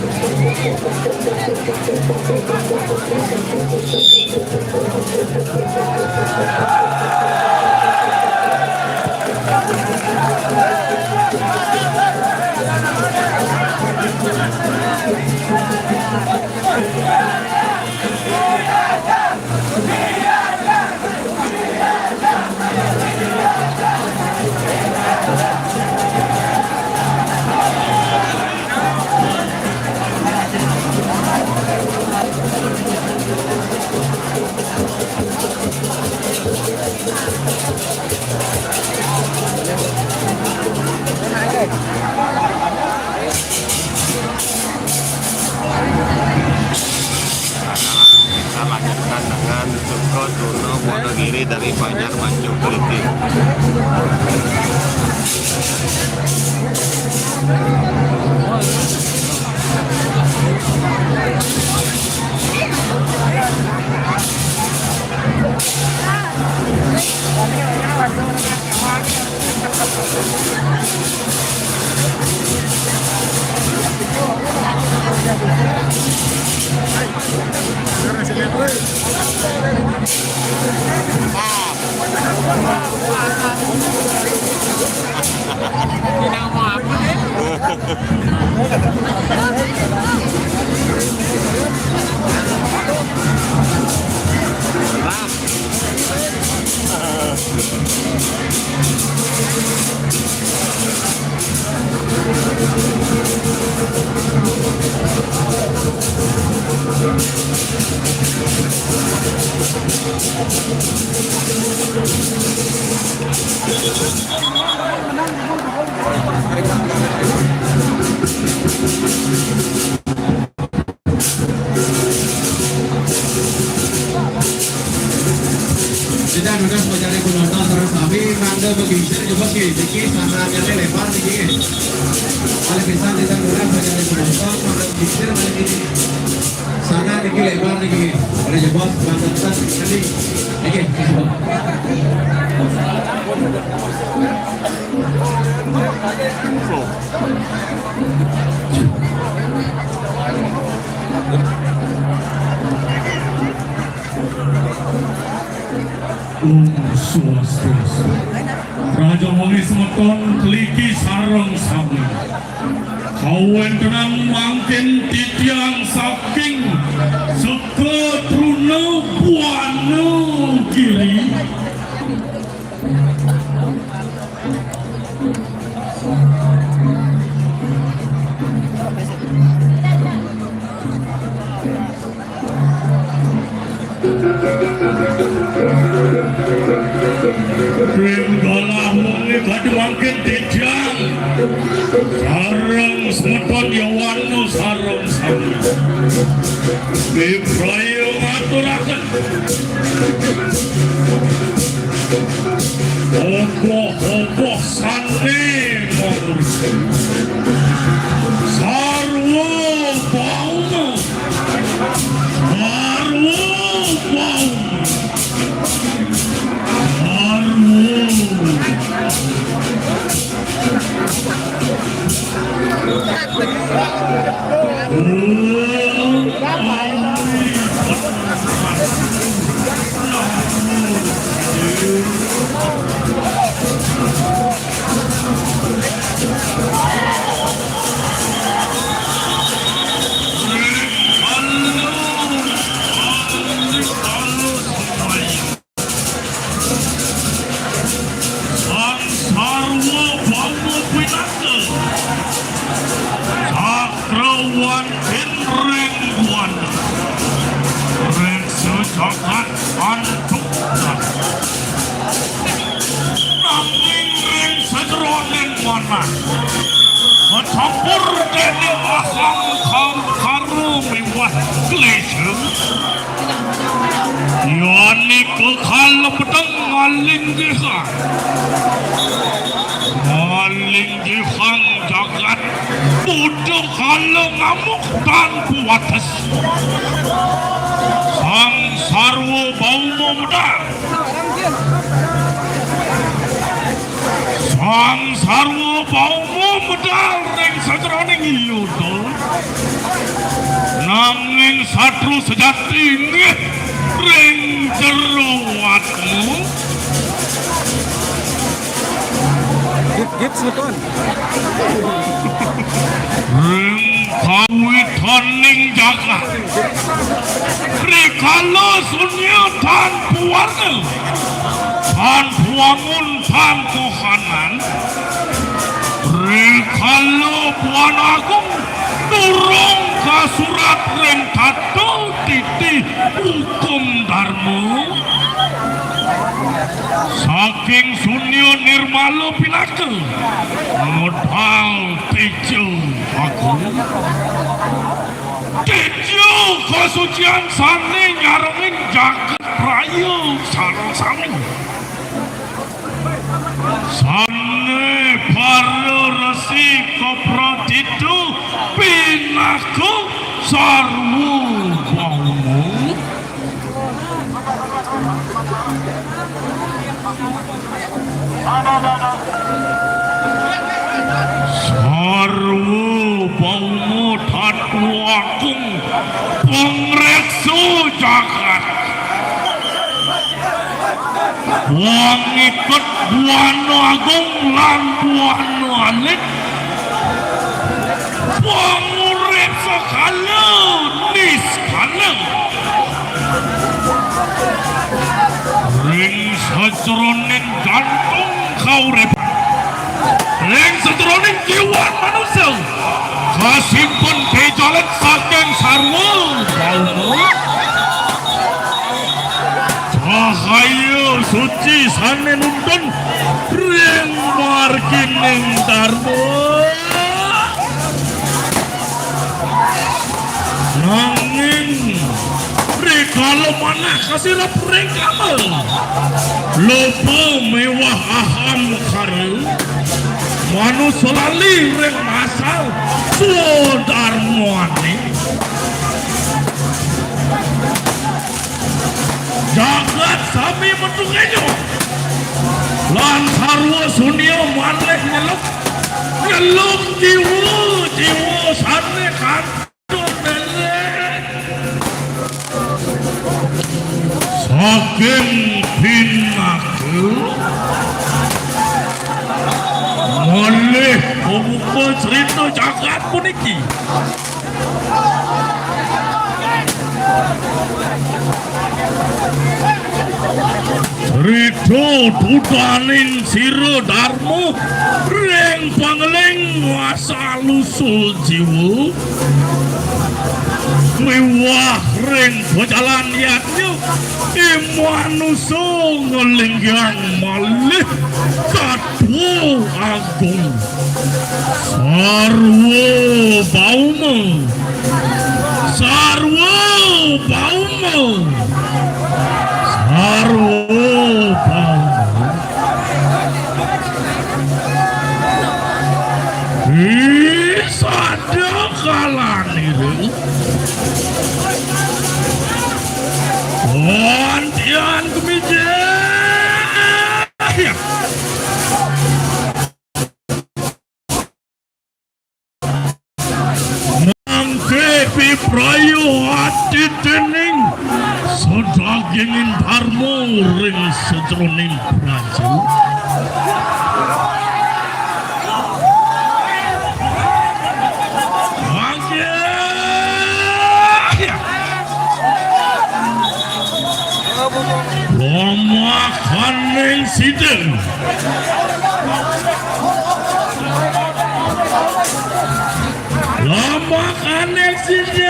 lanjutkan dengan Suko Truno Wonogiri dari Banjar Maju Keliti. Tidak nugas mencari penonton terus kami nanda begitu coba sih dikit sana nyari lebar dikit. Paling bisa tidak nugas mencari penonton nanda begitu paling ini sana dikit lebar dikit. Ada jebot bantu kita tadi dikit. Swastiastu. Raja Wangi Semeton Keliki Sareng Sami. Kawen tenang mangkin titiang saking Suko Truno Wonogiri. Tinggalah wangi kadu mangkin titiang Sareng Semeton Yawano Sareng Sami. Biprayo ngaturaken Ogoh-ogoh sane mangursi Sarwo baumu Sarwo baumu Sakrawan Henreng Buana Reng sejagat antukkan Nanging reng sejeronen mana Kecampur dene ahang karu miwah klesem Yani kekal pedang ngaling dihang Ngaling dihang jagat Buddha kala ngamuk dan kuatas Sang sarwo baumu muda Sang sarwa baumu medal ring sajroning yuda nanging satru sejati nggih ring jero watmu Gips nukon. ring kawitaning jagat rikala sunya tan puwarna tan puangun tan kohanan rikala puan agung turung ka surat ring tato titi hukum dharma saking sunyo nirmalo pinaka modal tejo agung tejo kasucian sane nyarengin jagat raya sarang-sarang sane para resi kopraditu pinaka sarwu baumu sarwu baumu tatu agung pengrekso jagat buang ikut buano agung lan buano alit buang urip sekala niskala ring sajroning gantung kaurepan ring sajroning jiwa manusia kasimpen kejalan saking sarwa baumu cahaya suci sane nuntun ring margining dharma nanging rikala manah kasirap ring kamal lopo mewah aham kare manusia lali ring masal sudarmane jagat sami mentungenyo lan sarwa sunyo maneh nyeluk jiwa sane kantun saking pinaka oleh pembuka cerita jagat puniki cerita dudaning sira dharma ring pangeling wasa lusul jiwa mewah ring berjalan yatnya manusia ngelinggang malih katu agung sarwa baumu sarwa baumu sarwa baumu sada kalaniru Wantian kemijaya mangke piprayo hati dening sedagingin dharma ring sejroning praja lama kaneng sideng lama kaneng sideng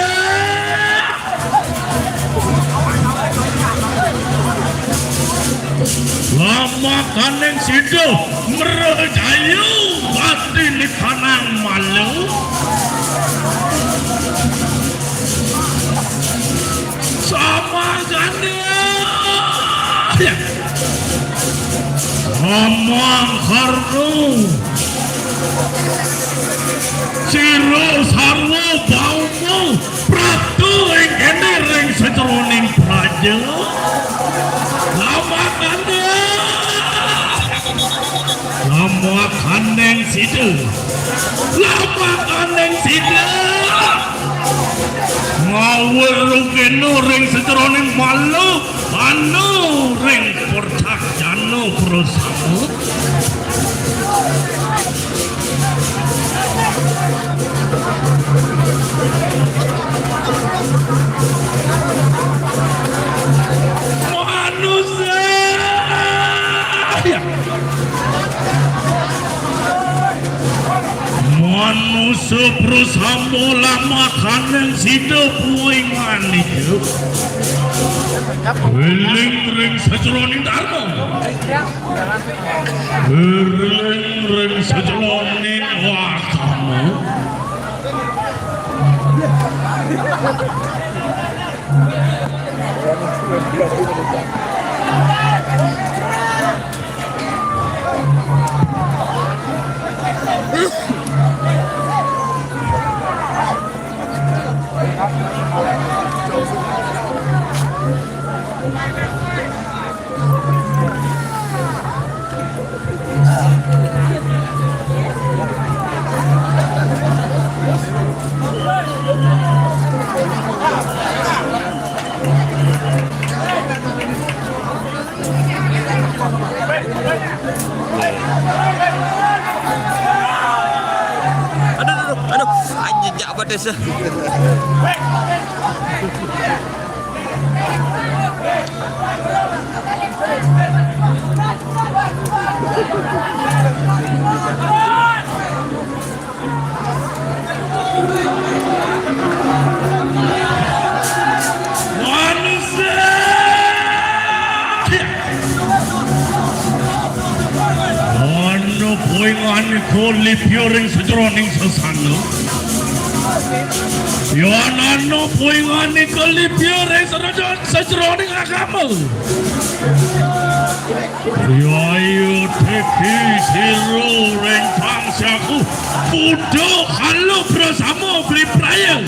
lama kaneng sideng merajayu batin di kanang malu sama kaneng Amang Karno Siro sarwa baumu Pratu ing kene ring sejroning praja lama sida lapakan neng sida ngawur rukeno ring sejeroning malu anu ring portak jano prosamu manusia bersama lama kanan sida puingan itu ring sejeroning dharma ring sejeroning wakamu Aduh, anjing jabat desa. Poingan ko lipyoring sejeroning sesana Yonano poingan ko lipyoring sejeroning agama Yayu teki siru ring pangsiaku Budo kalau bersama beli praya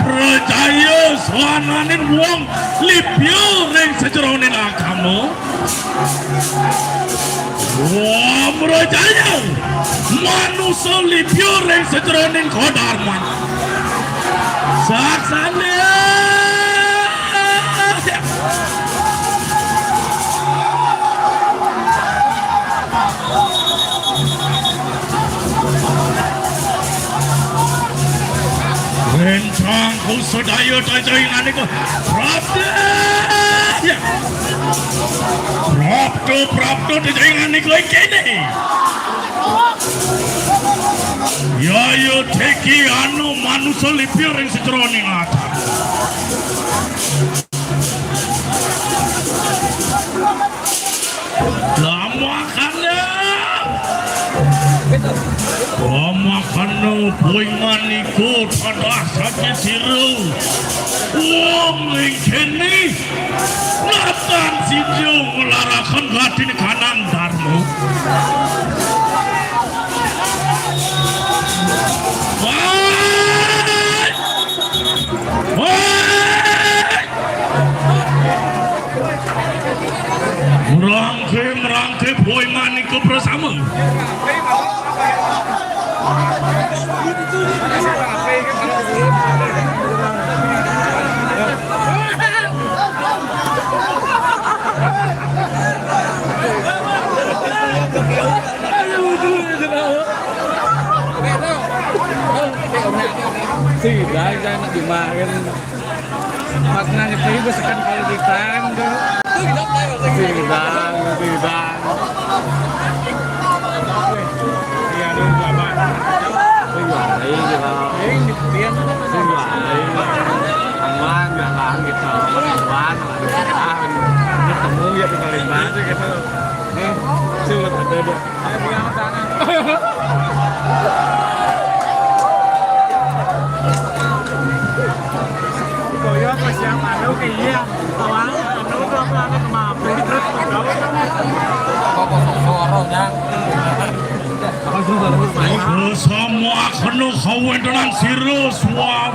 percaya suananin wong lipyo ring sejeroning agama wah percaya manusia lipyo ring sejeroning kodarman saksane Rencangku sedaya tajaingan itu Prapto tajaingan itu kene Yayo teki anu manusia lipir yang sejeroning atas Lama kanu poingan ikut pada sakit siru Wong lingkeni Natan sijo melarakan gatin kanan darmu Merangkai poingan ikut bersama Sudah jangan dimakan maknanya itu sekali kalau ditanggung sudah iya dong bapak aman jalan gitu aman ketemu ya di Palembang gitu nih sulit ada deh ayo pulang ke sana koyo pas yang anu kayak awal anu tuh apa kemampuan terus semua kena kawan dengan sirus wam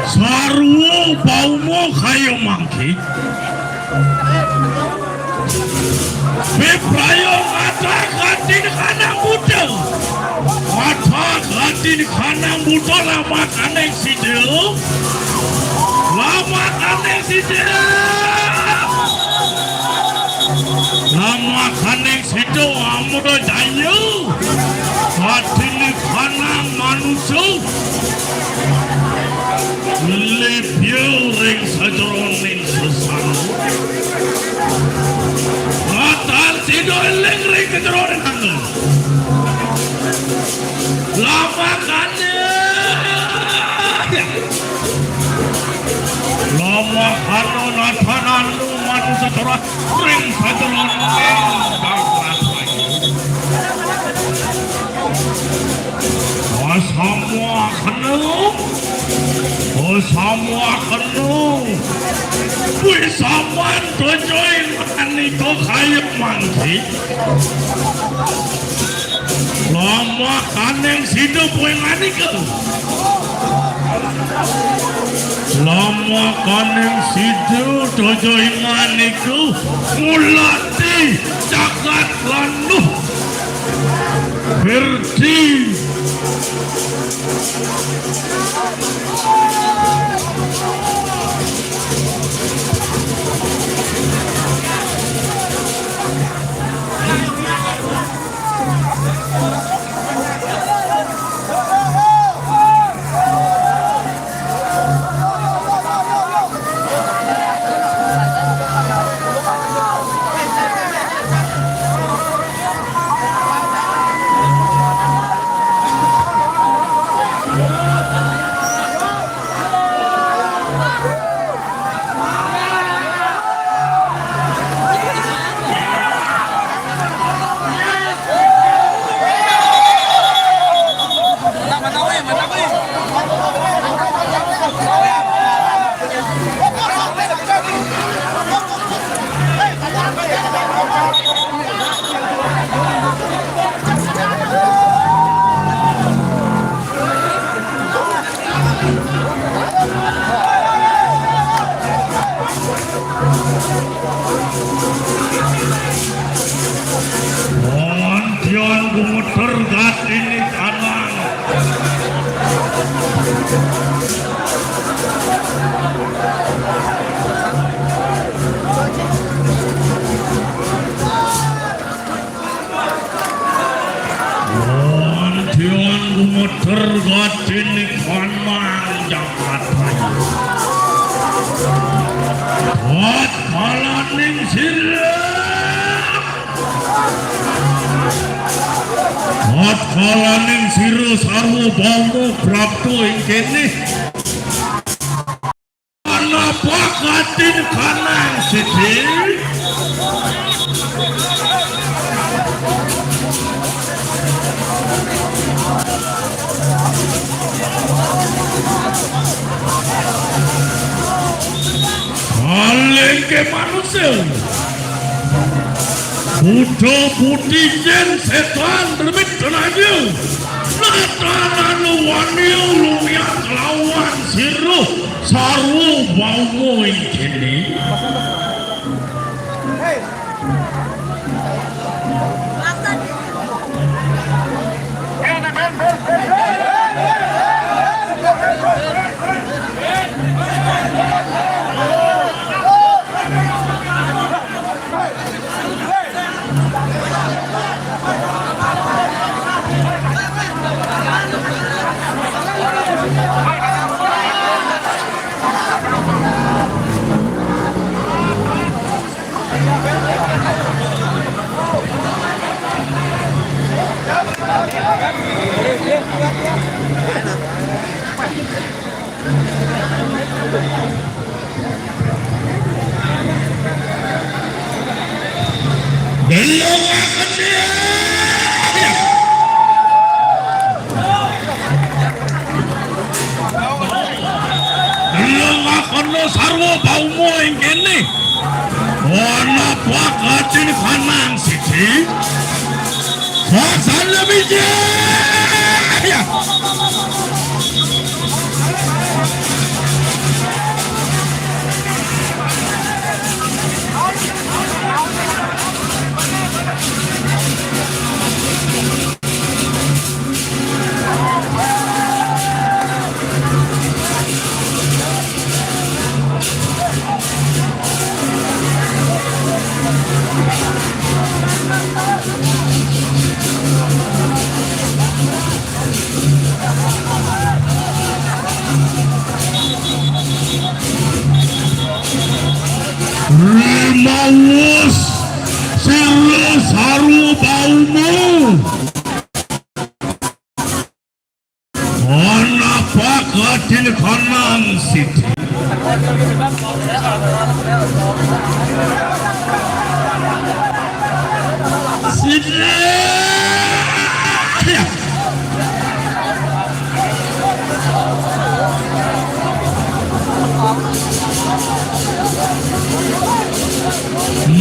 sarwo sarwo baumo kayo mangki beprayo kata katin kanang budal kata katin kanang budal lama kaneng sidel lama kaneng sidel lama kaneng sidel amudo jayo katin kanang manusia lebih ring sajroning sesanu katan sidel ring sajroning angin lama kaneng lama kano natananu manusia cerah ring sajroning semua kenal semua kenal wisaman tujuin manito kayak mangki lama kaneng sido poin maniko lama kaneng sido tujuin maniko mulati jagat landuh berdi tergat ini kanan Tian gumeter gat ini kanan Jakarta buat malaning sirah buat malaning sirah sarwo baumo prapto ingkene ana pakatin kanang sidil paling ke manusia Buddha putih jen setan terbit tenaga natanan wanil luya kelawan siruh sarwo baumo ini belum akan dia belum akan lo sarwo baumo yang kene warna pakatin kanang siji Hasan lebih jaya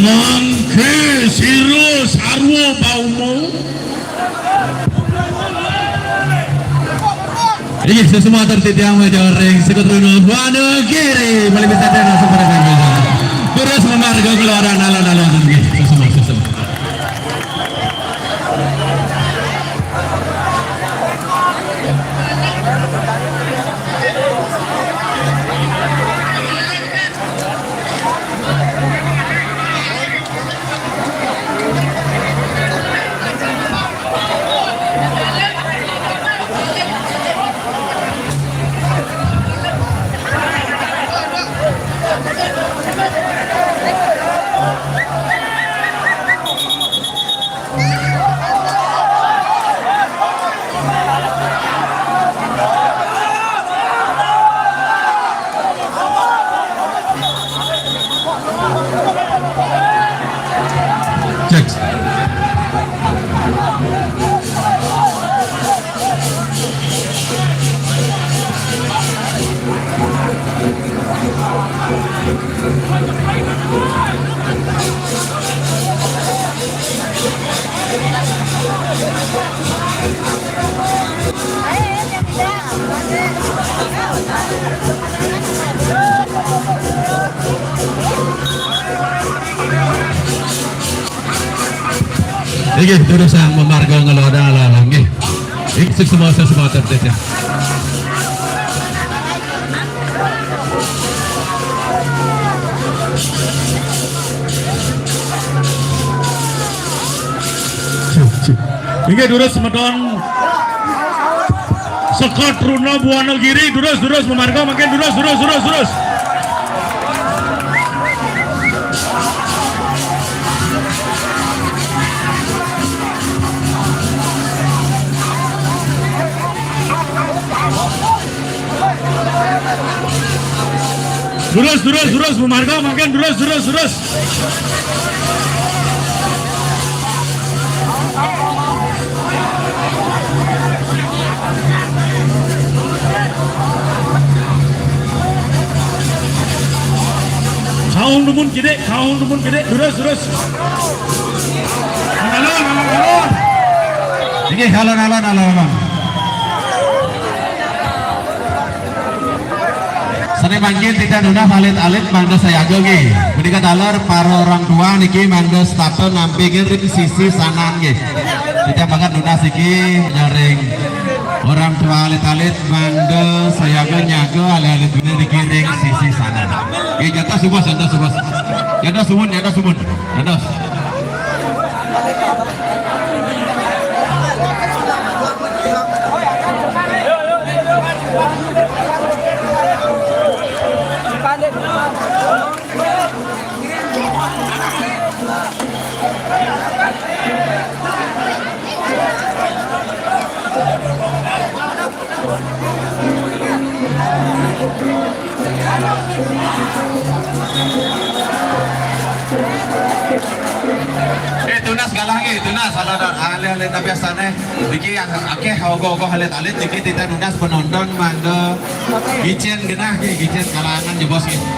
Mangke siro sarwo baumo. Ini semua tertitiang major ring sekutruno buana kiri boleh bisa dana seperti biasa. Terus memarga keluaran alon-alon tinggi. Semua. Iki terus sang memarga ngeloda lalang nggih. Iki semua tertib. Iki terus medon Sekot Runa Buana Giri terus memarga makin terus. Terus memarga makin terus. Kaun dumun gede, terus. Alon. Ini alon. Sane mangkin tidak nuna alit mangga saya gogi. Menika dalar para orang tua niki mangga stato nampingin di sisi sanan nggih. Tidak banget nuna siki nyaring orang tua alit mangga saya nyago alit bener niki ring sisi sanan. Nggih jatuh subas. Jatuh sumun. Jatuh. Tunas galangi, tunas aladan alih-alih biasanya diki yang akeh ogo-ogo halit-halit diki tidak tunas penonton mangga gicen genah gicen kalangan ya bos gitu.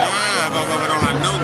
Wah, Gogo Barong Landung.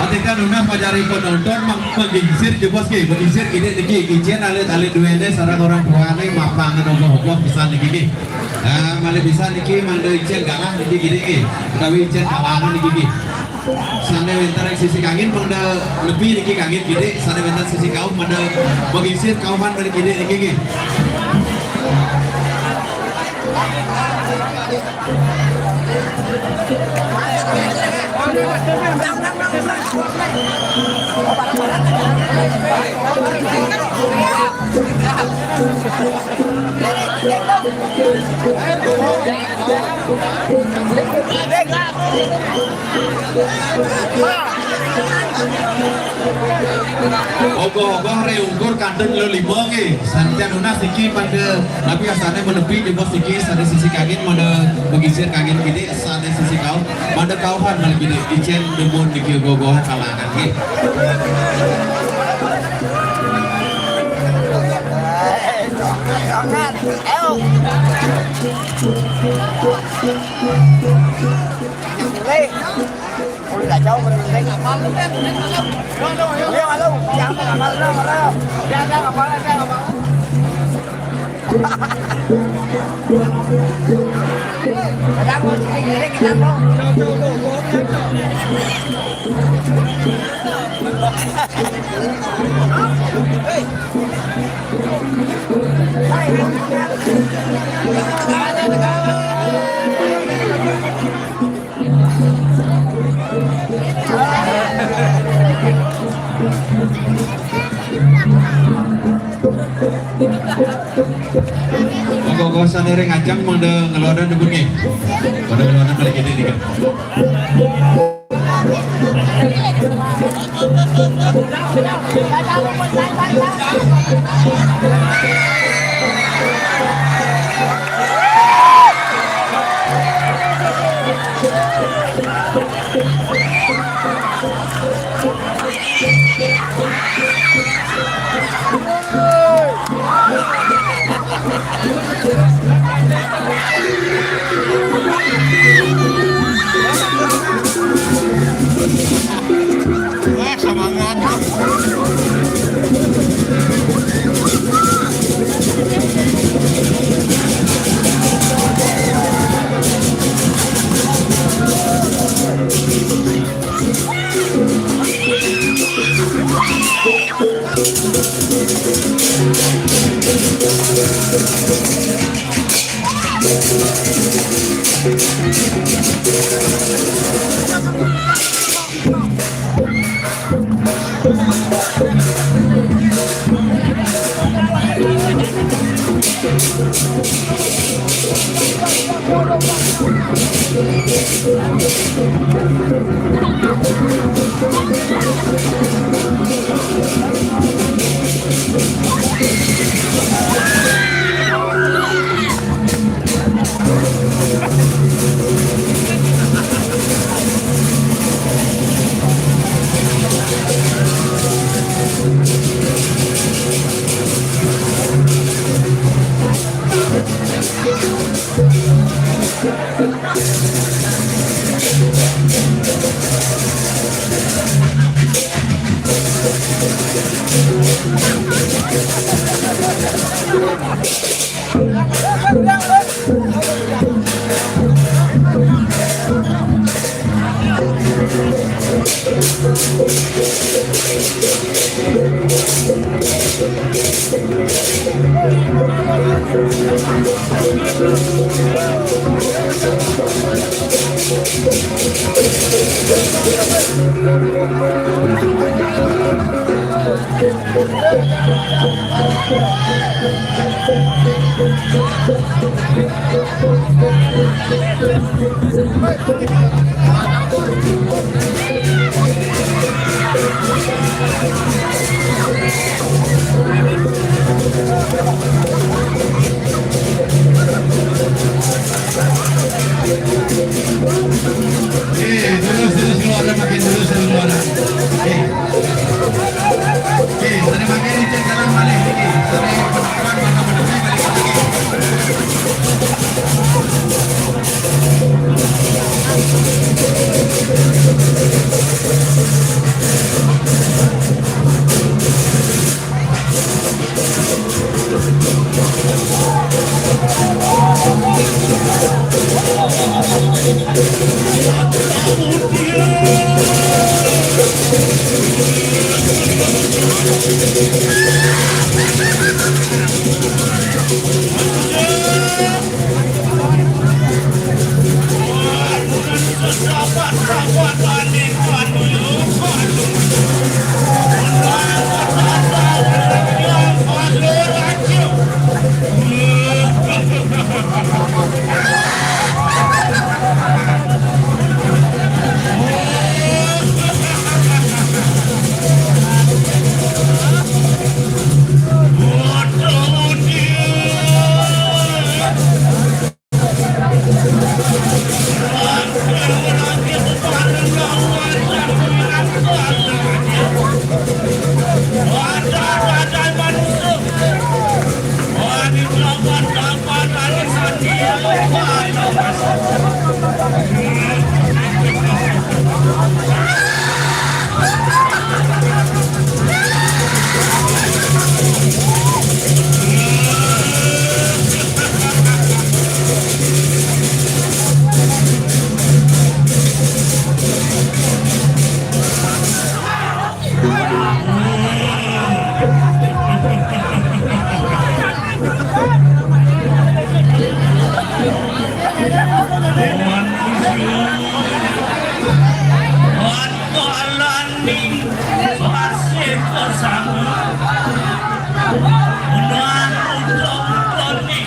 Ketika nuna pajari penonton menggingsir jebos ke menggingsir ini niki ijen alit duende sarang orang buane mapang nogo bisa niki malah bisa niki mande ijen galah niki gini ki tapi ijen kalangan niki ki sana bentar sisi kangin mende lebih niki kangin gini sana bentar sisi kaum mende menggingsir kauman mende gini niki ki Ogoh-ogoh reungkur kandeng lelima ke sanjan una siki pada tapi asalnya menepi di bos siki sana sisi kangin mana mengisir kangin gini sana sisi kau mana kauhan malah gini ijen demun di ogoh-ogohan kalangan ke Udah jauh berhenti kapal lu kan? Lu jangan kapal lu, jangan kapal lu, jangan kapal. Ada mau kiri kita mau. Ogoh-ogoh suasana ring ajang mengde ngeluaran debut nih. Pada ngeluaran kali ini nih kan. Terus keluar makin terus keluar. Tadi makin dicek dalam balik ini. Tadi penonton mana-mana balik Menang untuk Tony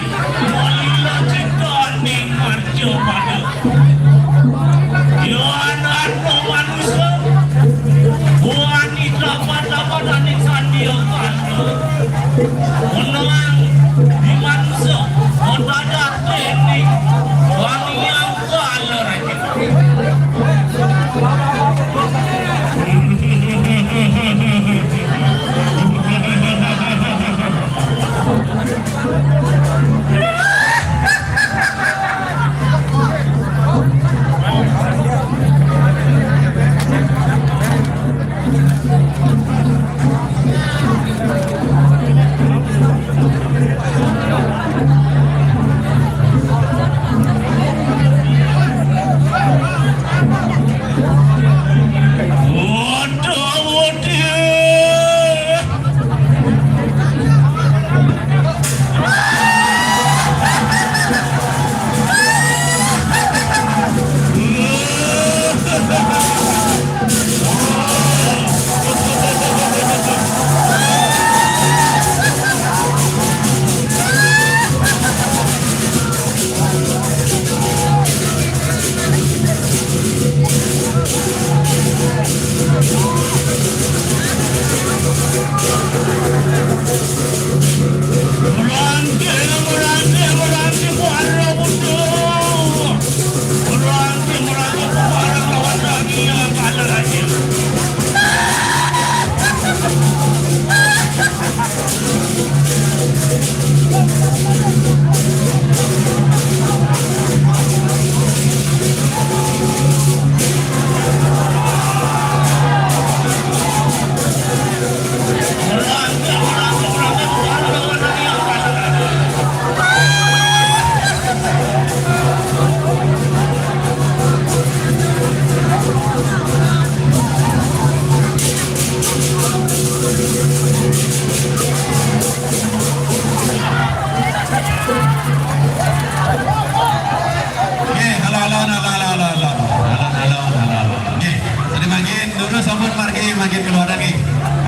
makin keluaran nih.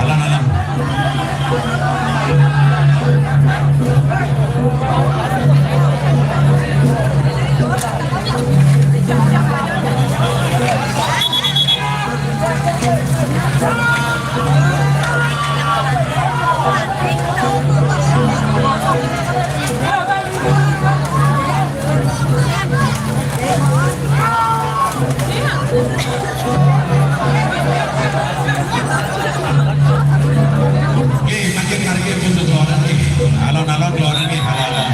Alang-alang. Alon-alon keluaran nih, alon-alon.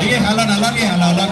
Ini alon-alon nih, alon-alon.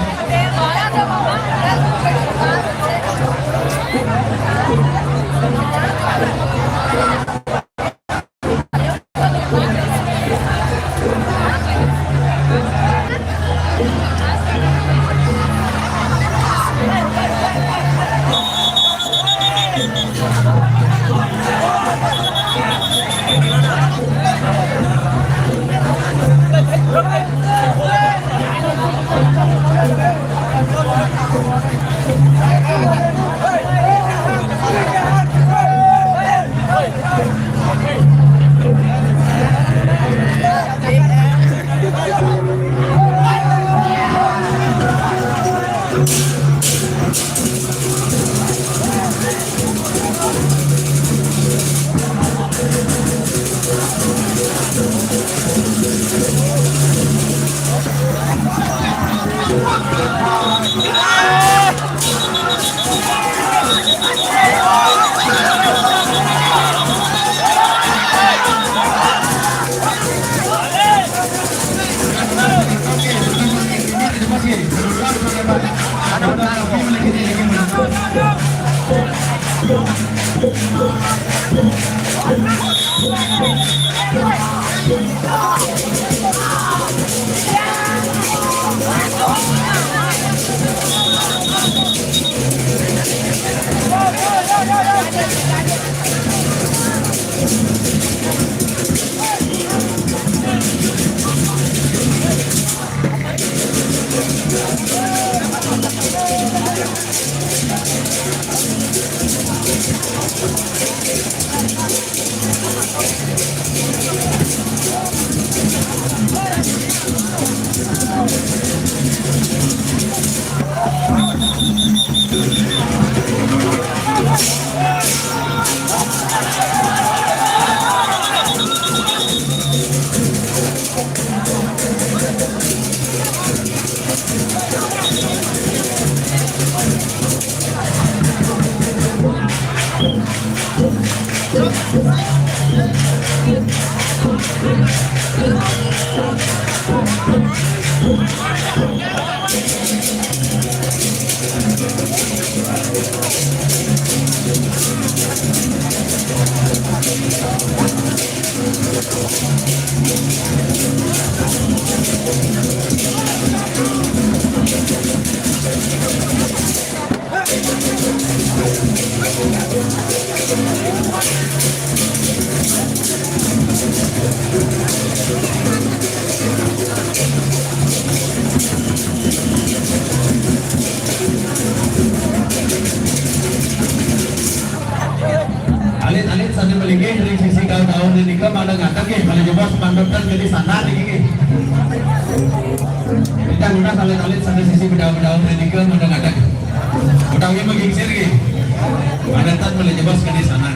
Alit-alit sambil melingkih dari sisi kawan-kawan ini ke mana ngatak ya kalau coba sepandotan jadi sana nih. Kita udah alit-alit sambil sisi beda-beda ini ke mana ngatak. Udangnya mengingsir gitu. Ada tan boleh coba sekali sana.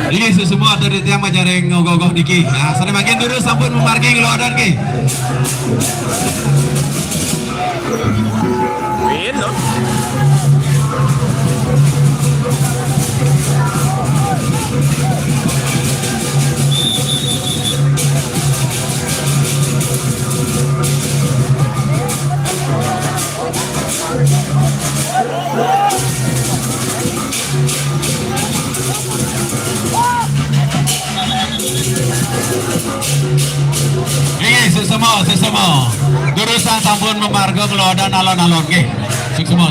Ini semua dari tiang majareng ngogogoh niki. Nah, sana makin dulu sampun memarking loadan ki. Sesama jurusan sampun memarga kelodan alon-alon nggih. Sesama.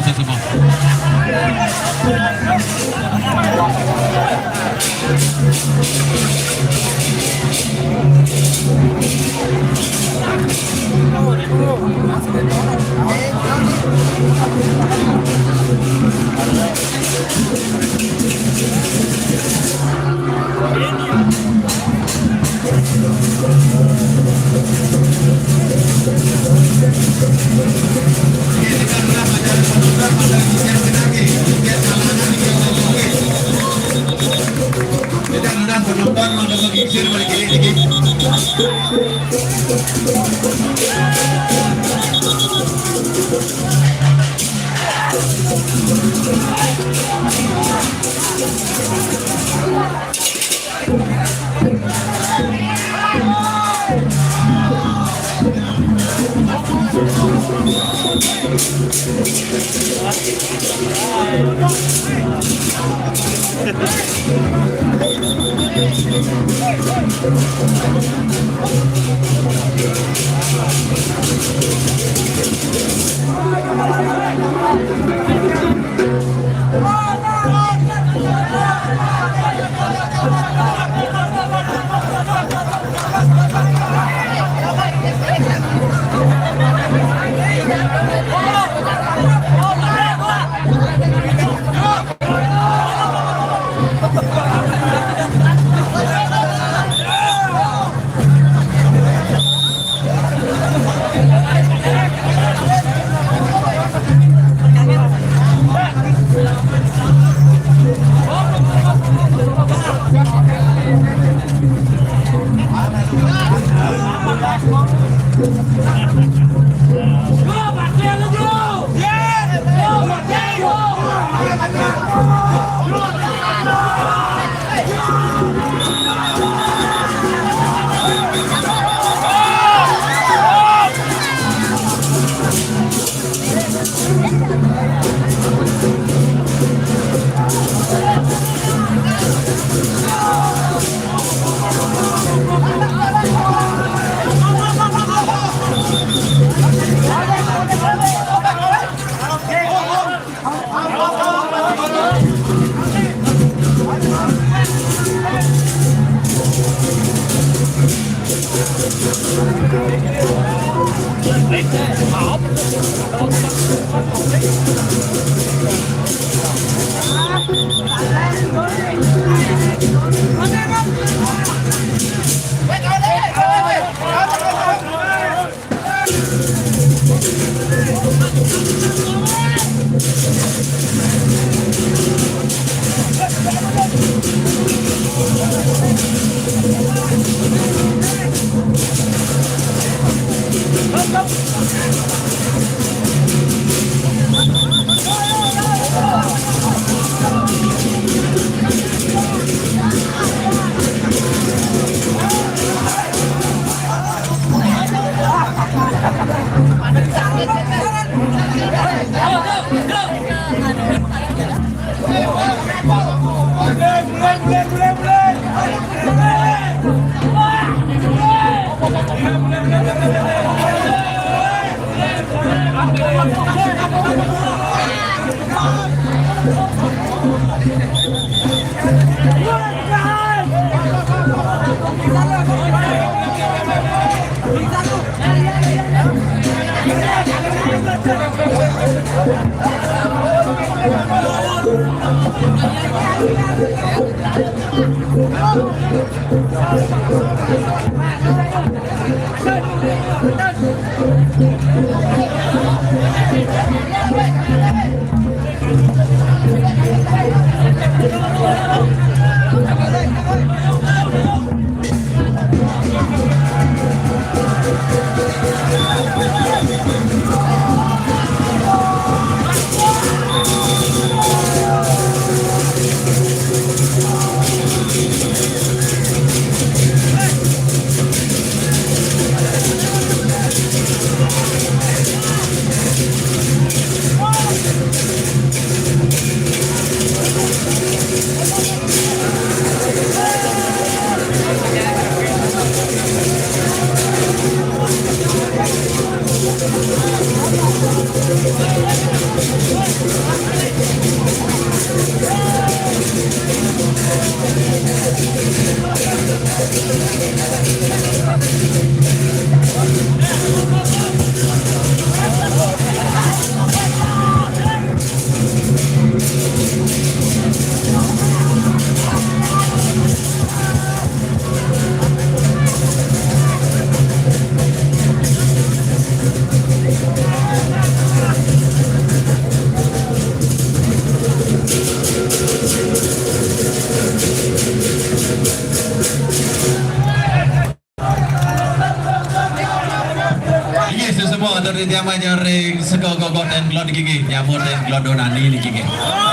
Ring segogogo dan glod gigi nyamur dan glodonani nih gigi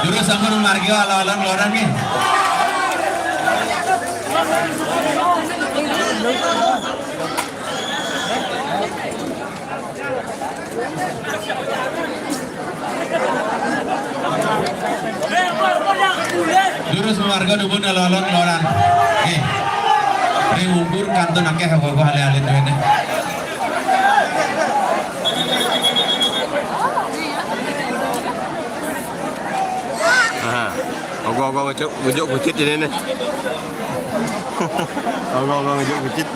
dulu sama margi ala-ala glodan nih Lurus warga dubun lalon loran. Ring ukur kantun akeh hawa hale-hale tuene. Ogo-ogo ngejuk bucit ini nih. Ogo-ogo ngejuk bucit.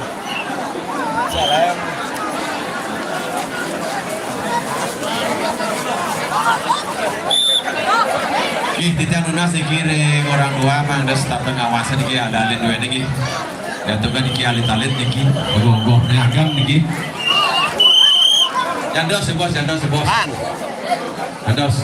Titian lunas iki orang tua mang des tak pengawasan iki ada alin dua niki. Dan tuh kan iki alit-alit niki, ogo-ogo niagang niki. Jandos bos, jandos bos. Jandos.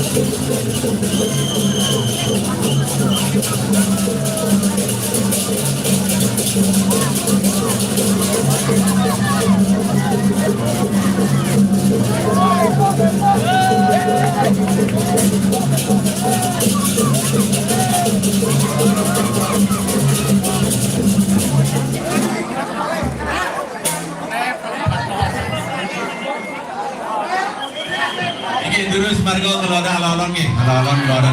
Iki terus margo keloda alon nggih, alon keloda.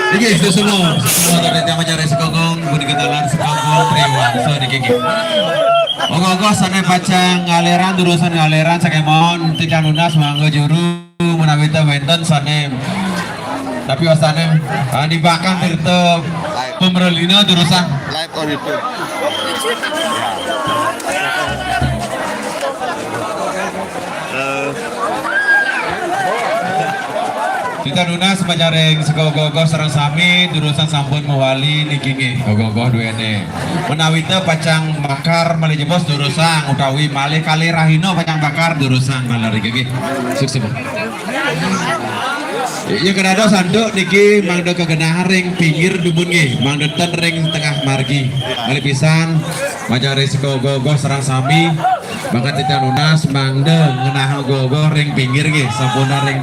Niki itu semua dari yang mencari sekongkong budi ketalan sekongkong priwan so niki. Ogoh sana pacang ngaleran durusan ngaleran sakemon tidak lunas mangga juru menawita wenten sana tapi wasane dibakang tirte pemerlina durusan Live on YouTube. kita lunas menjaring segogoh sareng sami durusan sampun mewali niki nggih gogoh duene menawita pacang bakar malih jebos durusan utawi malih kali rahino pacang bakar durusan malah niki nggih sukses. Ya kenado sanduk niki mangda kegenahan ring pinggir dubun nggih mangda ten ring tengah margi malih pisan majare segogoh sareng sami bakat kita lunas mangda ngenah gogoh ring pinggir nggih sampun ring